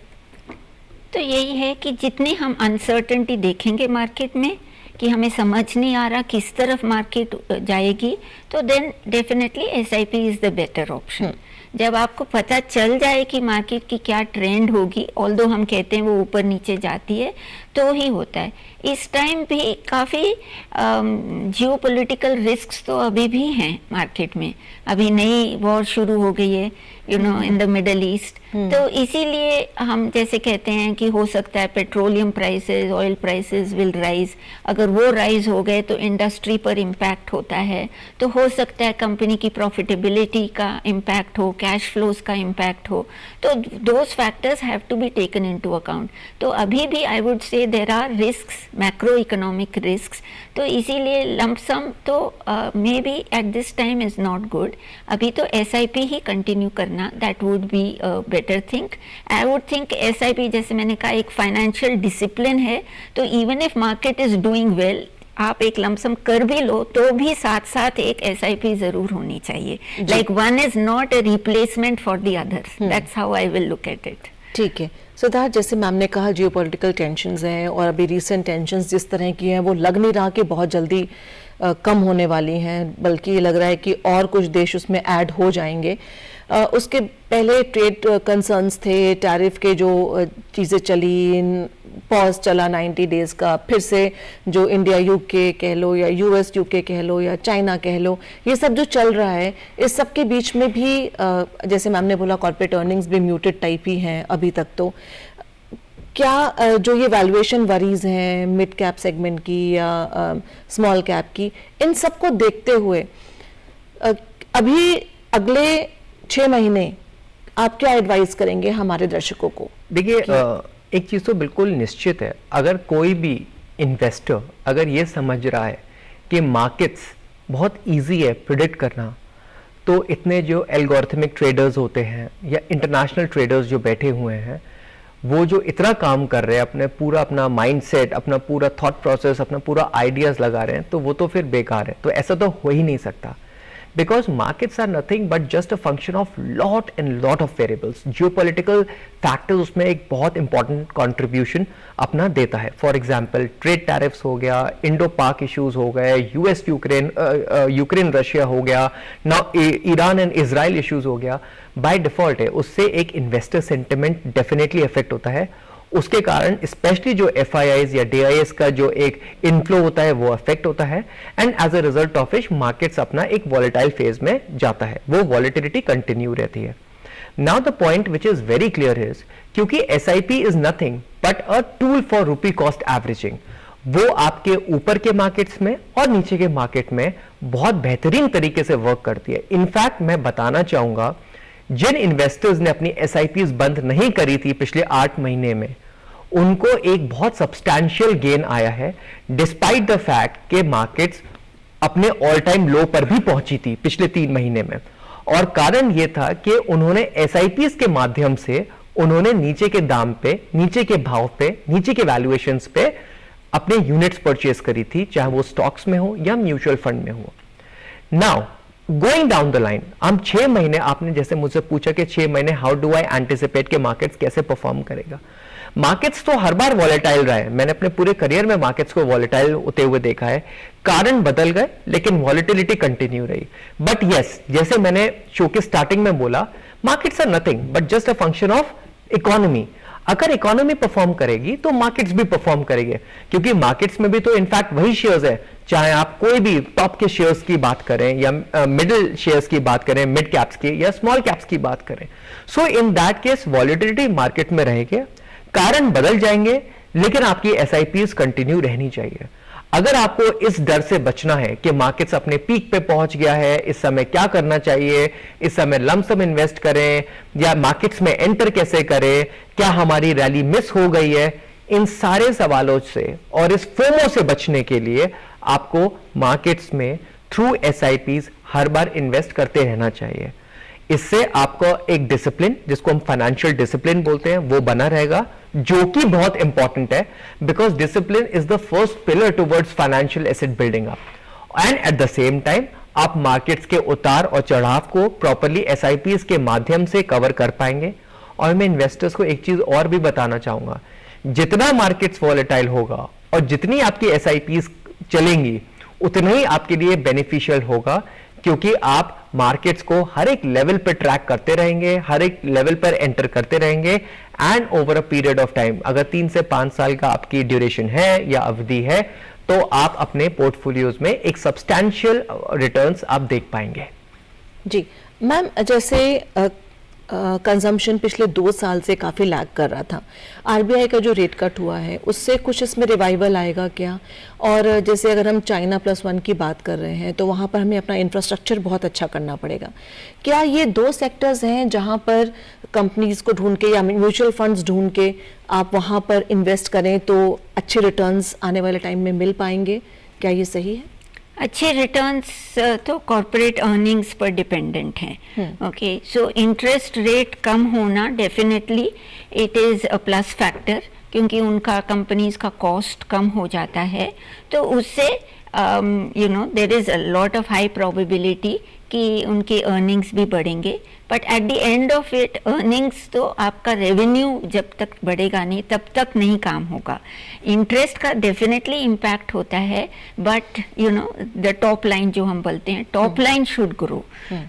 तो यही है कि जितनी हम अनसर्टेनिटी देखेंगे मार्केट में कि हमें समझ नहीं आ रहा किस तरफ मार्केट जाएगी, तो then definitely SIP is the better option. जब आपको पता चल जाए कि मार्केट की क्या ट्रेंड होगी, ऑल्दो हम कहते हैं वो ऊपर नीचे जाती है, तो ही होता है। इस टाइम भी काफ़ी जियोपॉलिटिकल रिस्क्स तो अभी भी हैं मार्केट में, अभी नई वॉर शुरू हो गई है इन द मिडल ईस्ट, तो इसीलिए हम जैसे कहते हैं कि हो सकता है petroleum prices, oil prices will rise. अगर वो राइज हो गए तो इंडस्ट्री पर इम्पैक्ट होता है, तो हो सकता है कंपनी की प्रॉफिटेबिलिटी का इम्पैक्ट हो, कैश फ्लोज का इम्पैक्ट हो, तो those factors have to be taken into account. तो अभी भी I would say there are risks, macro economic risks, तो इसीलिए लमसम तो may be at this time is not good. अभी तो SIP ही कंटिन्यू करना, that would be better think. I would think SIP, जैसे मैंने कहा, एक फाइनेंशियल डिसिप्लिन है, तो even if market is doing well, आप एक लमसम कर भी लो तो भी साथ साथ एक SIP जरूर होनी चाहिए। Like one is not a replacement for the others, that's how I will look at it. ठीक है सिद्धार्थ, जैसे मैम ने कहा जियोपॉलिटिकल टेंशन्स हैं और अभी रीसेंट टेंशन्स जिस तरह की हैं वो लग नहीं रहा कि बहुत जल्दी कम होने वाली हैं, बल्कि ये लग रहा है कि और कुछ देश उसमें ऐड हो जाएंगे। उसके पहले ट्रेड कंसर्न्स थे, टैरिफ के जो चीज़ें चली, पॉज चला 90 डेज़ का, फिर से जो इंडिया UK कह लो या US UK कह लो या चाइना कह लो, ये सब जो चल रहा है, इस सब के बीच में भी जैसे मैम ने बोला कॉर्पोरेट अर्निंग्स भी म्यूटेड टाइप ही हैं अभी तक। तो क्या जो ये वैल्यूएशन वरीज हैं मिड कैप सेगमेंट की या स्मॉल कैप की, इन सबको देखते हुए अभी अगले 6 महीने आप क्या एडवाइस करेंगे हमारे दर्शकों को? देखिए, एक चीज़ तो बिल्कुल निश्चित है, अगर कोई भी इन्वेस्टर अगर ये समझ रहा है कि मार्केट्स बहुत इजी है प्रिडिक्ट करना, तो इतने जो एल्गोरिथमिक ट्रेडर्स होते हैं या इंटरनेशनल ट्रेडर्स जो बैठे हुए हैं, वो जो इतना काम कर रहे हैं, अपने पूरा अपना माइंडसेट, अपना पूरा थॉट प्रोसेस, अपना पूरा आइडियाज़ लगा रहे हैं, तो वो तो फिर बेकार है। तो ऐसा तो हो ही नहीं सकता, because markets are nothing but just a function of lot and lot of variables. Geopolitical factors उसमें एक बहुत इंपॉर्टेंट कंट्रीब्यूशन अपना देता है। फॉर एग्जांपल ट्रेड टैरिफ्स हो गया, इंडो पाक इश्यूज हो गए, US यूक्रेन रशिया हो गया, now Iran and Israel issues हो गया, बाय डिफॉल्ट है उससे एक इन्वेस्टर सेंटिमेंट डेफिनेटली इफेक्ट होता है। उसके कारण स्पेशली जो FIIs या DIS का जो एक इनफ्लो होता है वो अफेक्ट होता है, and as a result of which markets अपना एक वॉलेटाइल फेज में जाता है, वो वॉलेटिलिटी कंटिन्यू रहती है। Now the point which is very clear is, क्योंकि SIP is nothing but a tool for rupee cost averaging, वो आपके ऊपर के मार्केट्स में और नीचे के मार्केट में बहुत बेहतरीन तरीके से वर्क करती है। इनफैक्ट मैं बताना चाहूंगा, जिन इन्वेस्टर्स ने अपनी SIPs बंद नहीं करी थी पिछले 8 महीने में, उनको एक बहुत सब्सटैंशियल गेन आया है, डिस्पाइट द फैक्ट कि मार्केट्स अपने ऑल टाइम लो पर भी पहुंची थी पिछले 3 महीने में। और कारण यह था कि उन्होंने SIPs के माध्यम से उन्होंने नीचे के दाम पे, नीचे के भाव पे, नीचे के वैल्यूएशंस पे अपने यूनिट्स परचेज करी थी, चाहे वो स्टॉक्स में हो या म्यूचुअल फंड में हो। Now going down the line हम 6 महीने, आपने जैसे मुझसे पूछा कि 6 महीने हाउ डू आई एंटिसिपेट के मार्केट्स कैसे परफॉर्म करेगा। मार्केट्स तो हर बार वॉलेटाइल रहा है, मैंने अपने पूरे करियर में मार्केट्स को वॉलेटाइल होते हुए देखा है। कारण बदल गए लेकिन वॉलेटिलिटी कंटिन्यू रही। बट यस, जैसे मैंने शो के स्टार्टिंग में बोला, markets are nothing but just a function of economy. अगर इकोनॉमी परफॉर्म करेगी तो मार्केट्स भी परफॉर्म करेंगे, क्योंकि मार्केट्स में भी तो इनफैक्ट वही शेयर्स है, चाहे आप कोई भी टॉप के शेयर्स की बात करें या मिडिल शेयर्स की बात करें, मिड कैप्स की या स्मॉल कैप्स की बात करें। So in that case volatility market में रहेगी, कारण बदल जाएंगे लेकिन आपकी एसआईपीज कंटिन्यू रहनी चाहिए। अगर आपको इस डर से बचना है कि मार्केट्स अपने पीक पे पहुंच गया है, इस समय क्या करना चाहिए, इस समय लमसम इन्वेस्ट करें या मार्केट्स में एंटर कैसे करें, क्या हमारी रैली मिस हो गई है, इन सारे सवालों से और इस फोमो से बचने के लिए आपको मार्केट्स में थ्रू एसआईपीज हर बार इन्वेस्ट करते रहना चाहिए। इससे आपका एक डिसिप्लिन, जिसको हम फाइनेंशियल डिसिप्लिन बोलते हैं, वो बना रहेगा, जो कि बहुत इंपॉर्टेंट है, because discipline is the first pillar towards financial asset building up. And at the same time आप मार्केट्स के उतार और चढ़ाव को प्रॉपरली एसआईपीज के माध्यम से कवर कर पाएंगे। और मैं इन्वेस्टर्स को एक चीज और भी बताना चाहूंगा, जितना मार्केट्स वॉलेटाइल होगा और जितनी आपकी एसआईपीज चलेंगी उतना ही आपके लिए बेनिफिशियल होगा, क्योंकि आप मार्केट्स को हर एक लेवल पर ट्रैक करते रहेंगे, हर एक लेवल पर एंटर करते रहेंगे and over a period of time. अगर 3 से 5 साल का आपकी ड्यूरेशन है या अवधि है तो आप अपने पोर्टफोलियोज में एक सब्सटैंशियल रिटर्न्स आप देख पाएंगे। जी मैम, जैसे कंजम्पशन पिछले 2 साल से काफ़ी लैग कर रहा था, आरबीआई का जो रेट कट हुआ है उससे कुछ इसमें रिवाइवल आएगा क्या? और जैसे अगर हम चाइना +1 की बात कर रहे हैं तो वहाँ पर हमें अपना इंफ्रास्ट्रक्चर बहुत अच्छा करना पड़ेगा। क्या ये 2 सेक्टर्स हैं जहाँ पर कंपनीज को ढूंढ के या म्यूचुअल फंड्स ढूंढ के आप वहाँ पर इन्वेस्ट करें तो अच्छे रिटर्न्स आने वाले टाइम में मिल पाएंगे? क्या ये सही है? अच्छे रिटर्न्स तो कॉर्पोरेट अर्निंग्स पर डिपेंडेंट हैं। ओके, सो इंटरेस्ट रेट कम होना definitely it is a plus factor, क्योंकि उनका कंपनीज का कॉस्ट कम हो जाता है, तो उससे there is a lot of high probability कि उनके अर्निंग्स भी बढ़ेंगे। But at the end of it earnings तो आपका रेवेन्यू जब तक बढ़ेगा नहीं तब तक नहीं काम होगा। इंटरेस्ट का डेफिनेटली इम्पैक्ट होता है, बट द टॉप लाइन जो हम बोलते हैं, टॉप लाइन शुड ग्रो।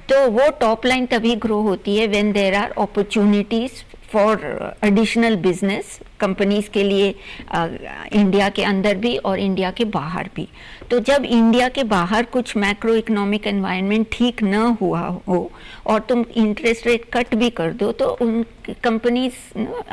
तो वो टॉप लाइन तभी ग्रो होती है when there are opportunities for additional business companies के लिए, इंडिया के अंदर भी और इंडिया के बाहर भी। तो जब इंडिया के बाहर कुछ मैक्रो इकोनॉमिक एनवायरनमेंट ठीक न हुआ हो और तुम इंटरेस्ट रेट कट भी कर दो तो उन कंपनीज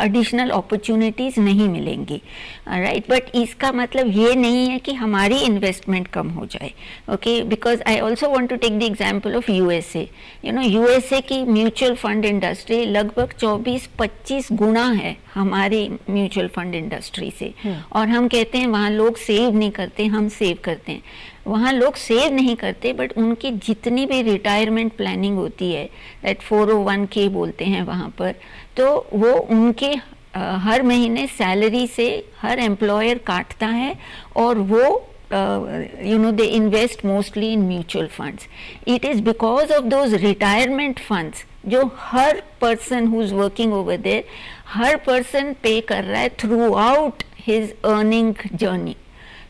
एडिशनल अपॉर्चुनिटीज नहीं मिलेंगी, राइट। बट इसका मतलब ये नहीं है कि हमारी इन्वेस्टमेंट कम हो जाए। Okay, because I also want to take the example of USA. USA की म्यूचुअल फंड इंडस्ट्री लगभग 24-25 गुना है हमारी म्यूचुअल फंड इंडस्ट्री से। और हम कहते हैं वहाँ लोग सेव नहीं करते, हम सेव करते हैं। वहाँ लोग सेव नहीं करते, बट उनकी जितनी भी रिटायरमेंट प्लानिंग होती है, दैट 401k बोलते हैं वहाँ पर, तो वो उनके हर महीने सैलरी से हर एम्प्लॉयर काटता है और वो they invest mostly in mutual funds. It is because of those retirement funds जो हर person who's working over there, her person पे कर रहा है throughout his earning journey.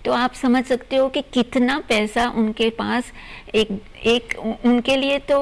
तो आप समझ सकते हो कि कितना पैसा उनके पास एक उनके लिए तो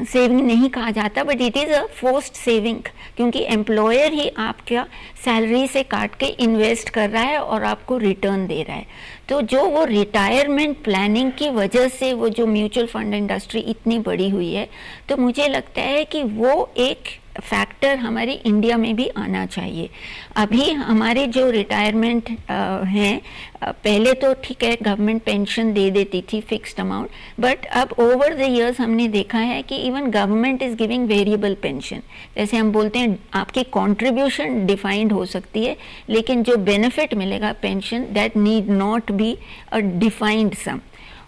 सेविंग नहीं कहा जाता, but it is a forced saving, क्योंकि एम्प्लॉयर ही आपका सैलरी से काट के इन्वेस्ट कर रहा है और आपको रिटर्न दे रहा है। तो जो वो रिटायरमेंट प्लानिंग की वजह से वो जो म्यूचुअल फंड इंडस्ट्री इतनी बड़ी हुई है, तो मुझे लगता है कि वो एक फैक्टर हमारे इंडिया में भी आना चाहिए। अभी हमारे जो रिटायरमेंट हैं, पहले तो ठीक है गवर्नमेंट पेंशन दे देती थी फिक्स्ड अमाउंट, बट अब ओवर द इयर्स हमने देखा है कि even government is giving variable pension. जैसे हम बोलते हैं आपकी कंट्रीब्यूशन डिफाइंड हो सकती है, लेकिन जो बेनिफिट मिलेगा pension that need not be a defined sum.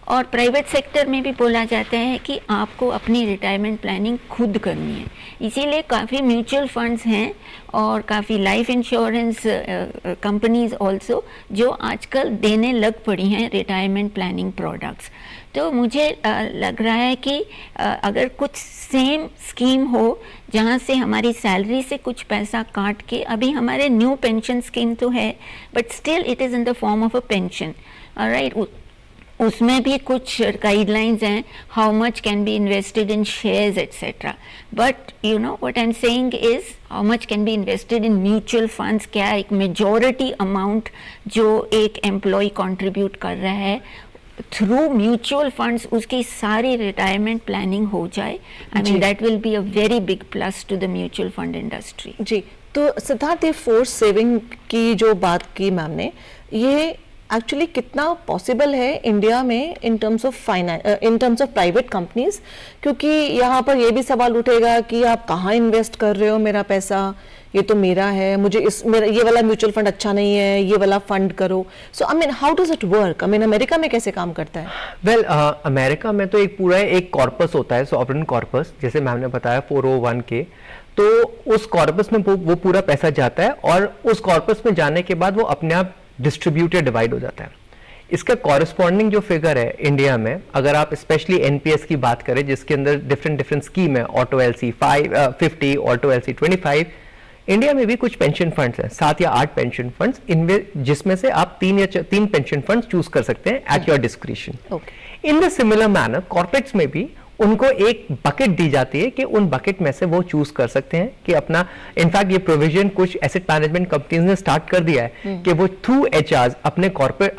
और प्राइवेट सेक्टर में भी बोला जाता है कि आपको अपनी रिटायरमेंट प्लानिंग खुद करनी है, इसीलिए काफ़ी म्यूचुअल फंड्स हैं और काफ़ी लाइफ इंश्योरेंस कंपनीज ऑल्सो जो आजकल देने लग पड़ी हैं रिटायरमेंट प्लानिंग प्रोडक्ट्स। तो मुझे लग रहा है कि अगर कुछ सेम स्कीम हो जहाँ से हमारी सैलरी से कुछ पैसा काट के, अभी हमारे न्यू पेंशन स्कीम तो है but still it is in the form of a pension, alright, उसमें भी कुछ गाइडलाइंस हैं, how much can be invested in shares etcetera, but you know what I am saying is how much can be invested in mutual funds, क्या एक majority amount जो एक employ contribute कर रहा है थ्रू म्यूचुअल फंड्स, उसकी सारी retirement planning हो जाए, I mean that will be a very big plus to the mutual fund industry. जी, तो सिद्धार्थ, ये फोर्स सेविंग की जो बात की मैम ने, ये एक्चुअली कितना पॉसिबल है इंडिया में in terms of private companies, क्योंकि यहाँ पर ये भी सवाल उठेगा कि आप कहाँ इन्वेस्ट कर रहे हो मेरा पैसा, ये तो मेरा है, मुझे मेरा ये वाला म्यूचुअल फंड अच्छा नहीं है, ये वाला फंड करो। So I mean how does it work? I mean America में कैसे काम करता है? वेल, अमेरिका में तो एक पूरा एक कॉर्पस होता है, सॉवरेन कॉर्पस, जैसे मैम ने बताया 401 के, तो उस कॉर्पस में वो पूरा पैसा जाता है और उस कॉर्पस में जाने के बाद वो अपने आप डिस्ट्रीब्यूटेड डिवाइड हो जाता है। इसका कॉरेस्पॉन्डिंग जो फिगर है इंडिया में, अगर आप स्पेशली एनपीएस की बात करें जिसके अंदर डिफरेंट स्कीम है, auto LC 50, auto LC 25, India में भी कुछ पेंशन फंड्स हैं, 7 या 8 पेंशन फंड्स, इनमें जिसमें से आप 3 पेंशन फंड्स चूज कर सकते हैं at your discretion. In the similar manner corporates में भी उनको एक बकेट दी जाती है कि उन बकेट में से वो चूज कर सकते हैं कि अपना, इनफैक्ट ये प्रोविजन कुछ एसेट मैनेजमेंट कंपनीज ने स्टार्ट कर दिया है कि वो थ्रू एचआर अपने कॉर्पोरेट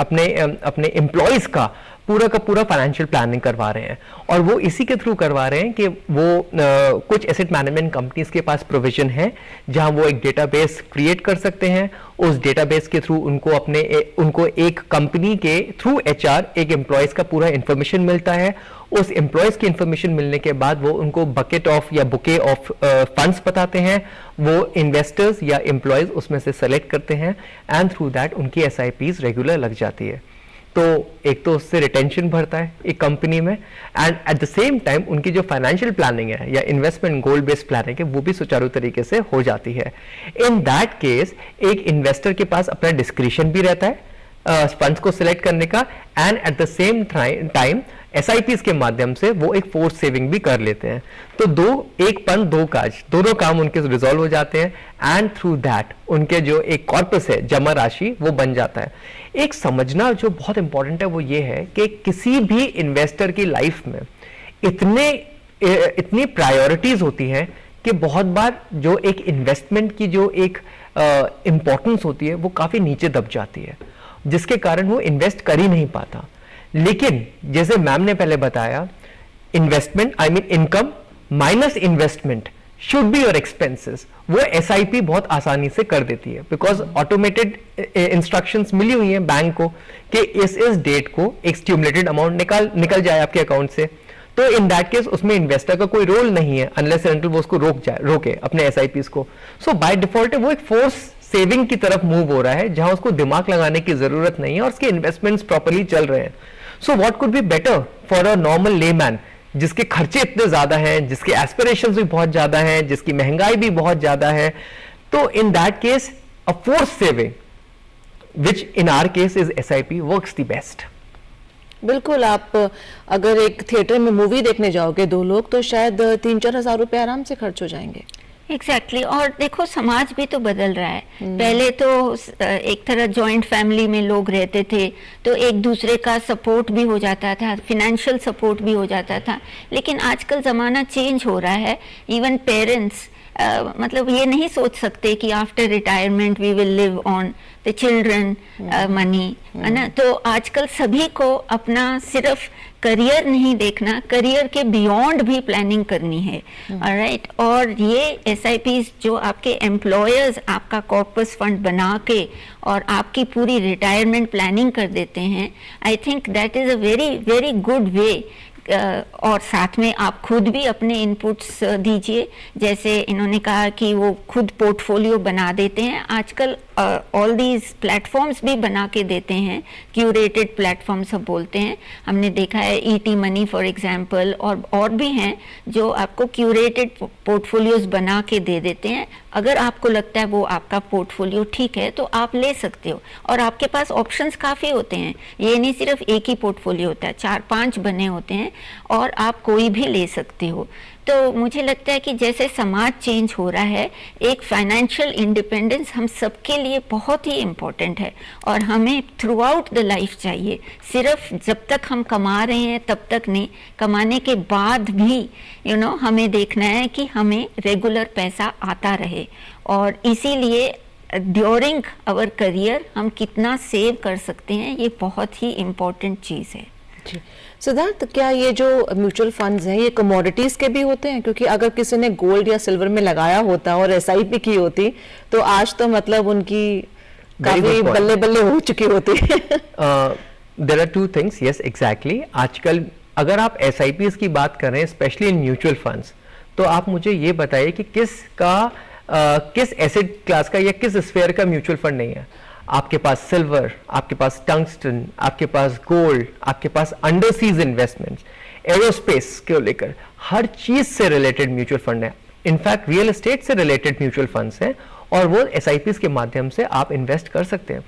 अपने एम्प्लॉयज का पूरा फाइनेंशियल प्लानिंग करवा रहे हैं, और वो इसी के थ्रू करवा रहे हैं कि वो कुछ एसेट मैनेजमेंट कंपनीज के पास प्रोविजन है जहां वो एक डेटाबेस क्रिएट कर सकते हैं। उस डेटाबेस के थ्रू उनको एक कंपनी के थ्रू एचआर एक एम्प्लॉयज का पूरा इंफॉर्मेशन मिलता है। उस एम्प्लॉयज की इंफॉर्मेशन मिलने के बाद वो उनको बकेट ऑफ या बुके ऑफ फंड्स बताते हैं, वो इन्वेस्टर्स या एम्प्लॉयज उसमें से सेलेक्ट करते हैं एंड थ्रू दैट उनकी एसआईपीज रेगुलर लग जाती है। तो एक तो उससे रिटेंशन बढ़ता है एक कंपनी में, and at the same time उनकी जो फाइनेंशियल प्लानिंग है या इन्वेस्टमेंट गोल बेस्ड प्लानिंग है वो भी सुचारू तरीके से हो जाती है। इन दैट केस एक इन्वेस्टर के पास अपना डिस्क्रिशन भी रहता है फंड्स को सिलेक्ट करने का, and at the same time SIPs के माध्यम से वो एक फोर्स सेविंग भी कर लेते हैं। तो एक पन दो काज, दोनों काम उनके रिजॉल्व हो जाते हैं, एंड थ्रू दैट उनके जो एक कॉर्पस है जमा राशि वो बन जाता है। एक समझना जो बहुत इंपॉर्टेंट है वो ये है कि किसी भी इन्वेस्टर की लाइफ में इतनी प्रायोरिटीज होती हैं कि बहुत बार जो एक इन्वेस्टमेंट की जो एक इंपॉर्टेंस होती है वो काफी नीचे दब जाती है, जिसके कारण वो इन्वेस्ट कर ही नहीं पाता। लेकिन जैसे मैम ने पहले बताया, investment I mean income minus investment should be your expenses, वो एसआईपी बहुत आसानी से कर देती है, बिकॉज ऑटोमेटेड इंस्ट्रक्शंस मिली हुई हैं बैंक को कि इस डेट को एक स्टिमुलेटेड अमाउंट निकल जाए आपके अकाउंट से। तो इन दैट केस उसमें इन्वेस्टर का कोई रोल नहीं है अनलेस एंड अनटिल वो उसको रोके अपने एसआईपीज को। सो बाय डिफॉल्ट वो एक फोर्स सेविंग की तरफ मूव हो रहा है जहां उसको दिमाग लगाने की जरूरत नहीं है और उसके इन्वेस्टमेंट्स प्रॉपर्ली चल रहे हैं। So what could be better for a normal layman जिसके खर्चे इतने ज्यादा हैं, जिसके एस्पिरेशंस भी बहुत ज्यादा हैं, जिसकी महंगाई भी बहुत ज्यादा है, तो in that case a force saving which in our case is SIP works the best. बिल्कुल, आप अगर एक थिएटर में मूवी देखने जाओगे 2 लोग तो शायद 3-4 हज़ार रुपए आराम से खर्च हो जाएंगे। एग्जैक्टली और देखो समाज भी तो बदल रहा है। पहले तो एक तरह जॉइंट फैमिली में लोग रहते थे तो एक दूसरे का सपोर्ट भी हो जाता था, फाइनेंशियल सपोर्ट भी हो जाता था, लेकिन आजकल ज़माना चेंज हो रहा है। इवन पेरेंट्स मतलब ये नहीं सोच सकते कि after retirement we will live on the children money, है ना। तो आजकल सभी को अपना सिर्फ करियर नहीं देखना, करियर के बियॉन्ड भी प्लानिंग करनी है, ऑलराइट। और ये एसआईपीज जो आपके एम्प्लॉयर्स आपका कॉर्पस फंड बना के और आपकी पूरी रिटायरमेंट प्लानिंग कर देते हैं, I think that is a very very good way. और साथ में आप खुद भी अपने इनपुट्स दीजिए, जैसे इन्होंने कहा कि वो खुद पोर्टफोलियो बना देते हैं। आजकल ऑल दीज प्लेटफॉर्म्स भी बना के देते हैं, क्यूरेटेड प्लेटफॉर्म सब बोलते हैं। हमने देखा है ईटी मनी फॉर एग्जांपल, और भी हैं जो आपको क्यूरेटेड पोर्टफोलियोज बना के दे देते हैं अगर आपको लगता है वो आपका पोर्टफोलियो ठीक है तो आप ले सकते हो, और आपके पास ऑप्शंस काफ़ी होते हैं, ये नहीं सिर्फ एक ही पोर्टफोलियो होता है, 4-5 बने होते हैं और आप कोई भी ले सकते हो। तो मुझे लगता है कि जैसे समाज चेंज हो रहा है, एक फाइनेंशियल इंडिपेंडेंस हम सबके लिए बहुत ही इम्पोर्टेंट है और हमें थ्रू आउट द लाइफ चाहिए। सिर्फ जब तक हम कमा रहे हैं तब तक नहीं, कमाने के बाद भी हमें देखना है कि हमें रेगुलर पैसा आता रहे, और इसीलिए ड्यूरिंग आवर करियर हम कितना सेव कर सकते हैं, ये बहुत ही इम्पोर्टेंट चीज़ है। जी सिद्धार्थ, क्या ये जो म्यूचुअल फंड्स हैं ये कमोडिटीज के भी होते हैं? क्योंकि अगर किसी ने गोल्ड या सिल्वर में लगाया होता और एसआईपी की होती तो आज तो मतलब उनकी काफी बल्ले बल्ले हो चुकी होती। There are two things, yes exactly. आजकल अगर आप एसआईपीज की बात कर रहे हैं स्पेशली इन म्यूचुअल फंड्स, तो आप मुझे ये बताइए कि किस एसेट क्लास का या किस स्फेयर का म्यूचुअल फंड नहीं है? आपके पास सिल्वर, आपके पास टंगस्टन, आपके पास गोल्ड, आपके पास अंडरसीज इन्वेस्टमेंट्स, एरोस्पेस को लेकर हर चीज से रिलेटेड म्यूचुअल फंड है। इनफैक्ट रियल एस्टेट से रिलेटेड म्यूचुअल फंड्स हैं और वो एसआईपीज के माध्यम से आप इन्वेस्ट कर सकते हैं।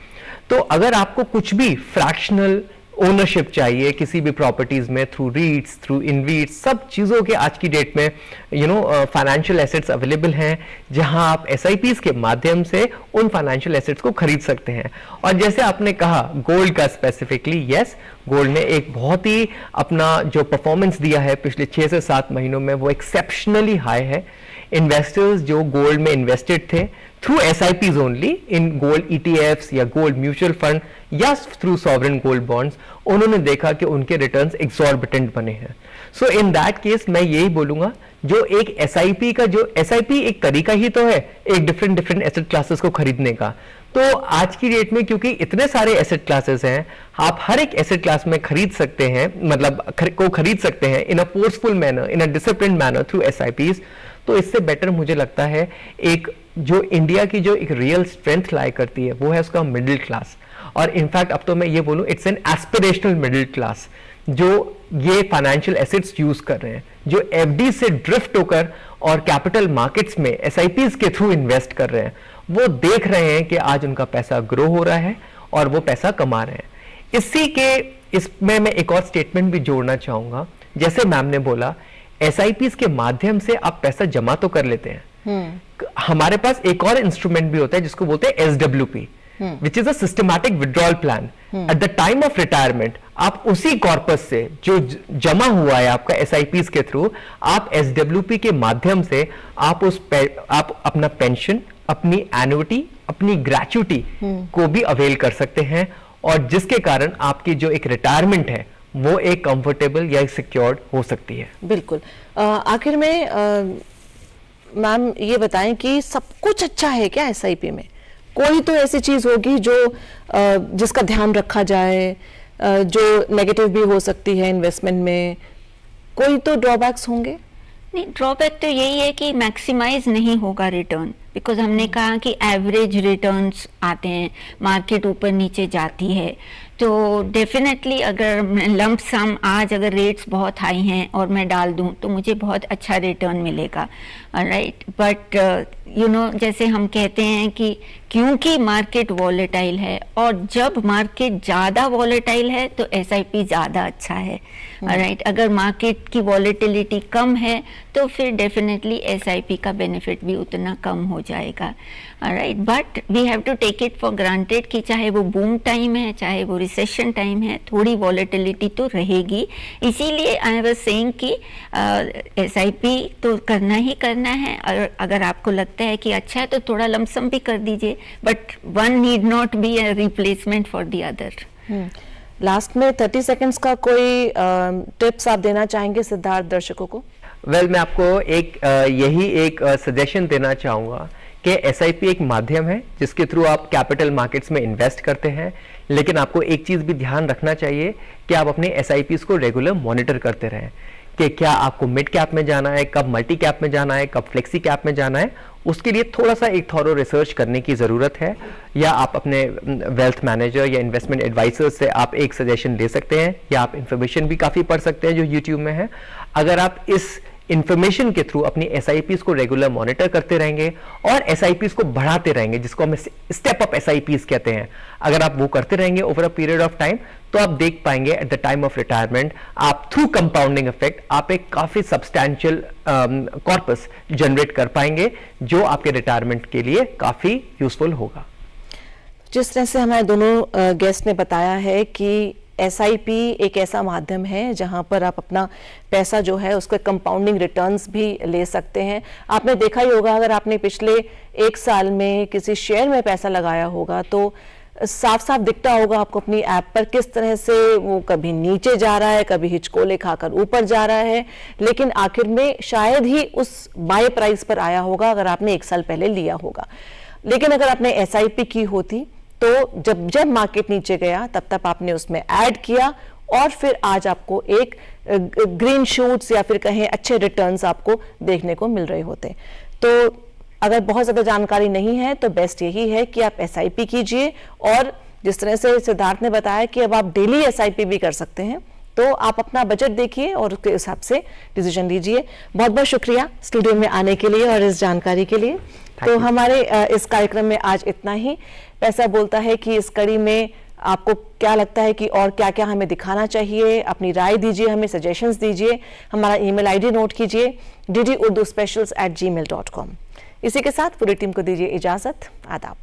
तो अगर आपको कुछ भी फ्रैक्शनल ओनरशिप चाहिए किसी भी प्रॉपर्टीज में, थ्रू रीट्स, थ्रू इनवीट्स, सब चीज़ों के आज की डेट में फाइनेंशियल एसेट्स अवेलेबल हैं जहां आप एसआईपीज के माध्यम से उन फाइनेंशियल एसेट्स को खरीद सकते हैं। और जैसे आपने कहा गोल्ड का स्पेसिफिकली, यस, गोल्ड ने एक बहुत ही अपना जो परफॉर्मेंस दिया है पिछले 6 से 7 महीनों में, वो एक्सेप्शनली हाई है। इन्वेस्टर्स जो गोल्ड में इन्वेस्टेड थे through SIPs only in gold ETFs या गोल्ड म्यूचुअल फंड या थ्रू सॉवरेन गोल्ड बॉन्ड्स, उन्होंने देखा कि उनके रिटर्न्स एक्सॉर्बिटेंट बने हैं। सो इन दैट केस मैं यही बोलूंगा, जो एक एसआईपी का, जो एसआईपी एक तरीका ही तो है एक डिफरेंट एसेट क्लासेस को खरीदने का। तो आज की डेट में क्योंकि इतने सारे एसेट क्लासेस हैं, आप हर एक एसेट क्लास में खरीद सकते हैं, मतलब खरीद सकते हैं in a forceful manner, in a discipline manner through SIPs. तो इससे बेटर मुझे लगता है एक जो इंडिया की जो एक रियल स्ट्रेंथ लाई करती है वो है उसका मिडिल क्लास। और इनफैक्ट अब तो मैं ये बोलूं it's an aspirational middle class जो ये फाइनेंशियल एसेट्स यूज कर रहे हैं, जो एफडी से ड्रिफ्ट होकर और कैपिटल मार्केट्स में एसआईपीज के थ्रू इन्वेस्ट कर रहे हैं। वो देख रहे हैं कि आज उनका पैसा ग्रो हो रहा है और वो पैसा कमा रहे हैं। इसमें मैं एक और स्टेटमेंट भी जोड़ना चाहूंगा, जैसे मैम ने बोला एसआईपीज के माध्यम से आप पैसा जमा तो कर लेते हैं, हमारे पास एक और इंस्ट्रूमेंट भी होता है जिसको बोलते हैं SWP, which is a systematic withdrawal plan. At the time of retirement आप उसी कॉर्पस से जो जमा हुआ है आपका एसआईपीज के थ्रू, आप एसडब्ल्यूपी के माध्यम से आप अपना पेंशन, अपनी एन्युटी, अपनी ग्रेच्युटी को भी अवेल कर सकते हैं, और जिसके कारण आपकी जो एक रिटायरमेंट है वो एक कंफर्टेबल या सिक्योर्ड हो सकती है। बिल्कुल। आखिर में मैम ये बताएं कि सब कुछ अच्छा है क्या एसआईपी में? कोई तो ऐसी चीज होगी जो जिसका ध्यान रखा जाए, जो नेगेटिव भी हो सकती है इन्वेस्टमेंट में, कोई तो ड्रॉबैक्स होंगे? नहीं, ड्रॉबैक तो यही है कि मैक्सिमाइज नहीं होगा रिटर्न, बिकॉज हमने कहा कि एवरेज रिटर्न्स आते हैं, मार्केट ऊपर नीचे जाती है। तो डेफिनेटली अगर लंप सम आज अगर रेट्स बहुत हाई हैं और मैं डाल दूं तो मुझे बहुत अच्छा रिटर्न मिलेगा, राइट। बट जैसे हम कहते हैं कि क्योंकि मार्केट वॉलेटाइल है, और जब मार्केट ज़्यादा वॉलेटाइल है तो एसआईपी ज़्यादा अच्छा है, राइट। अगर मार्केट की वॉलेटिलिटी कम है तो फिर डेफिनेटली एसआईपी का बेनिफिट भी उतना कम हो जाएगा, right. But we have to take it for granted कि चाहे वो बूम टाइम है चाहे वो रिसेशन टाइम है, थोड़ी वॉलेटिलिटी तो रहेगी। इसीलिए आई वाज सेइंग कि एसआईपी तो करना ही करना है, और अगर आपको लगता है कि अच्छा है तो थोड़ा लमसम भी कर दीजिए, but one need not be a replacement for the other. Last में 30 सेकंड्स का कोई टिप्स आप देना चाहेंगे सिद्धार्थ दर्शकों को? वेल, मैं आपको यही एक सजेशन देना चाहूँगा कि एसआईपी एक माध्यम है जिसके थ्रू आप कैपिटल मार्केट्स में इन्वेस्ट करते हैं, लेकिन आपको एक चीज़ भी ध्यान रखना चाहिए कि आप अपने एसआईपीज़ को रेगुलर मॉनिटर करते रहें कि क्या आपको मिड कैप में जाना है, कब मल्टी कैप में जाना है, कब फ्लेक्सी कैप में जाना है। उसके लिए थोड़ा सा एक थॉरो रिसर्च करने की ज़रूरत है, या आप अपने वेल्थ मैनेजर या इन्वेस्टमेंट एडवाइजर से आप एक सजेशन ले सकते हैं, या आप इंफॉर्मेशन भी काफ़ी पढ़ सकते हैं जो यूट्यूब में है। अगर आप इस इंफॉर्मेशन के थ्रू अपनी SIPs को रेगुलर मॉनिटर करते रहेंगे और SIPs को बढ़ाते रहेंगे, जिसको हम स्टेप अप SIPs कहते हैं। अगर आप वो करते रहेंगे over a period of time, तो आप देख पाएंगे at the time of retirement आप थ्रू कंपाउंडिंग इफेक्ट आप एक काफी सब्सटैंशियल कॉर्पस जनरेट कर पाएंगे, जो आपके रिटायरमेंट के लिए काफी यूजफुल होगा। जिस तरह से हमारे दोनों गेस्ट ने बताया है कि SIP एक ऐसा माध्यम है जहां पर आप अपना पैसा जो है उसके कंपाउंडिंग रिटर्न्स भी ले सकते हैं। आपने देखा ही होगा, अगर आपने पिछले 1 साल में किसी शेयर में पैसा लगाया होगा तो साफ साफ दिखता होगा आपको अपनी ऐप पर किस तरह से वो कभी नीचे जा रहा है, कभी हिचकोले खाकर ऊपर जा रहा है, लेकिन आखिर में शायद ही उस बाय प्राइस पर आया होगा अगर आपने 1 साल पहले लिया होगा। लेकिन अगर आपने SIP की होती तो जब मार्केट नीचे गया तब तक आपने उसमें ऐड किया और फिर आज आपको एक ग्रीन शूट्स या फिर कहें अच्छे रिटर्न्स आपको देखने को मिल रहे होते। तो अगर बहुत ज़्यादा जानकारी नहीं है तो बेस्ट यही है कि आप SIP कीजिए, और जिस तरह से सिद्धार्थ ने बताया कि अब आप डेली SIP भी कर सकते हैं, तो आप अपना बजट देखिए और उसके हिसाब से डिसीजन लीजिए। बहुत बहुत शुक्रिया स्टूडियो में आने के लिए और इस जानकारी के लिए। तो हमारे इस कार्यक्रम में आज इतना ही। पैसा बोलता है कि इस कड़ी में आपको क्या लगता है कि और क्या क्या हमें दिखाना चाहिए, अपनी राय दीजिए, हमें सजेशंस दीजिए। हमारा ईमेल ID नोट कीजिए DDUrduspecials@gmail.com। इसी के साथ पूरी टीम को दीजिए इजाजत। आदाब।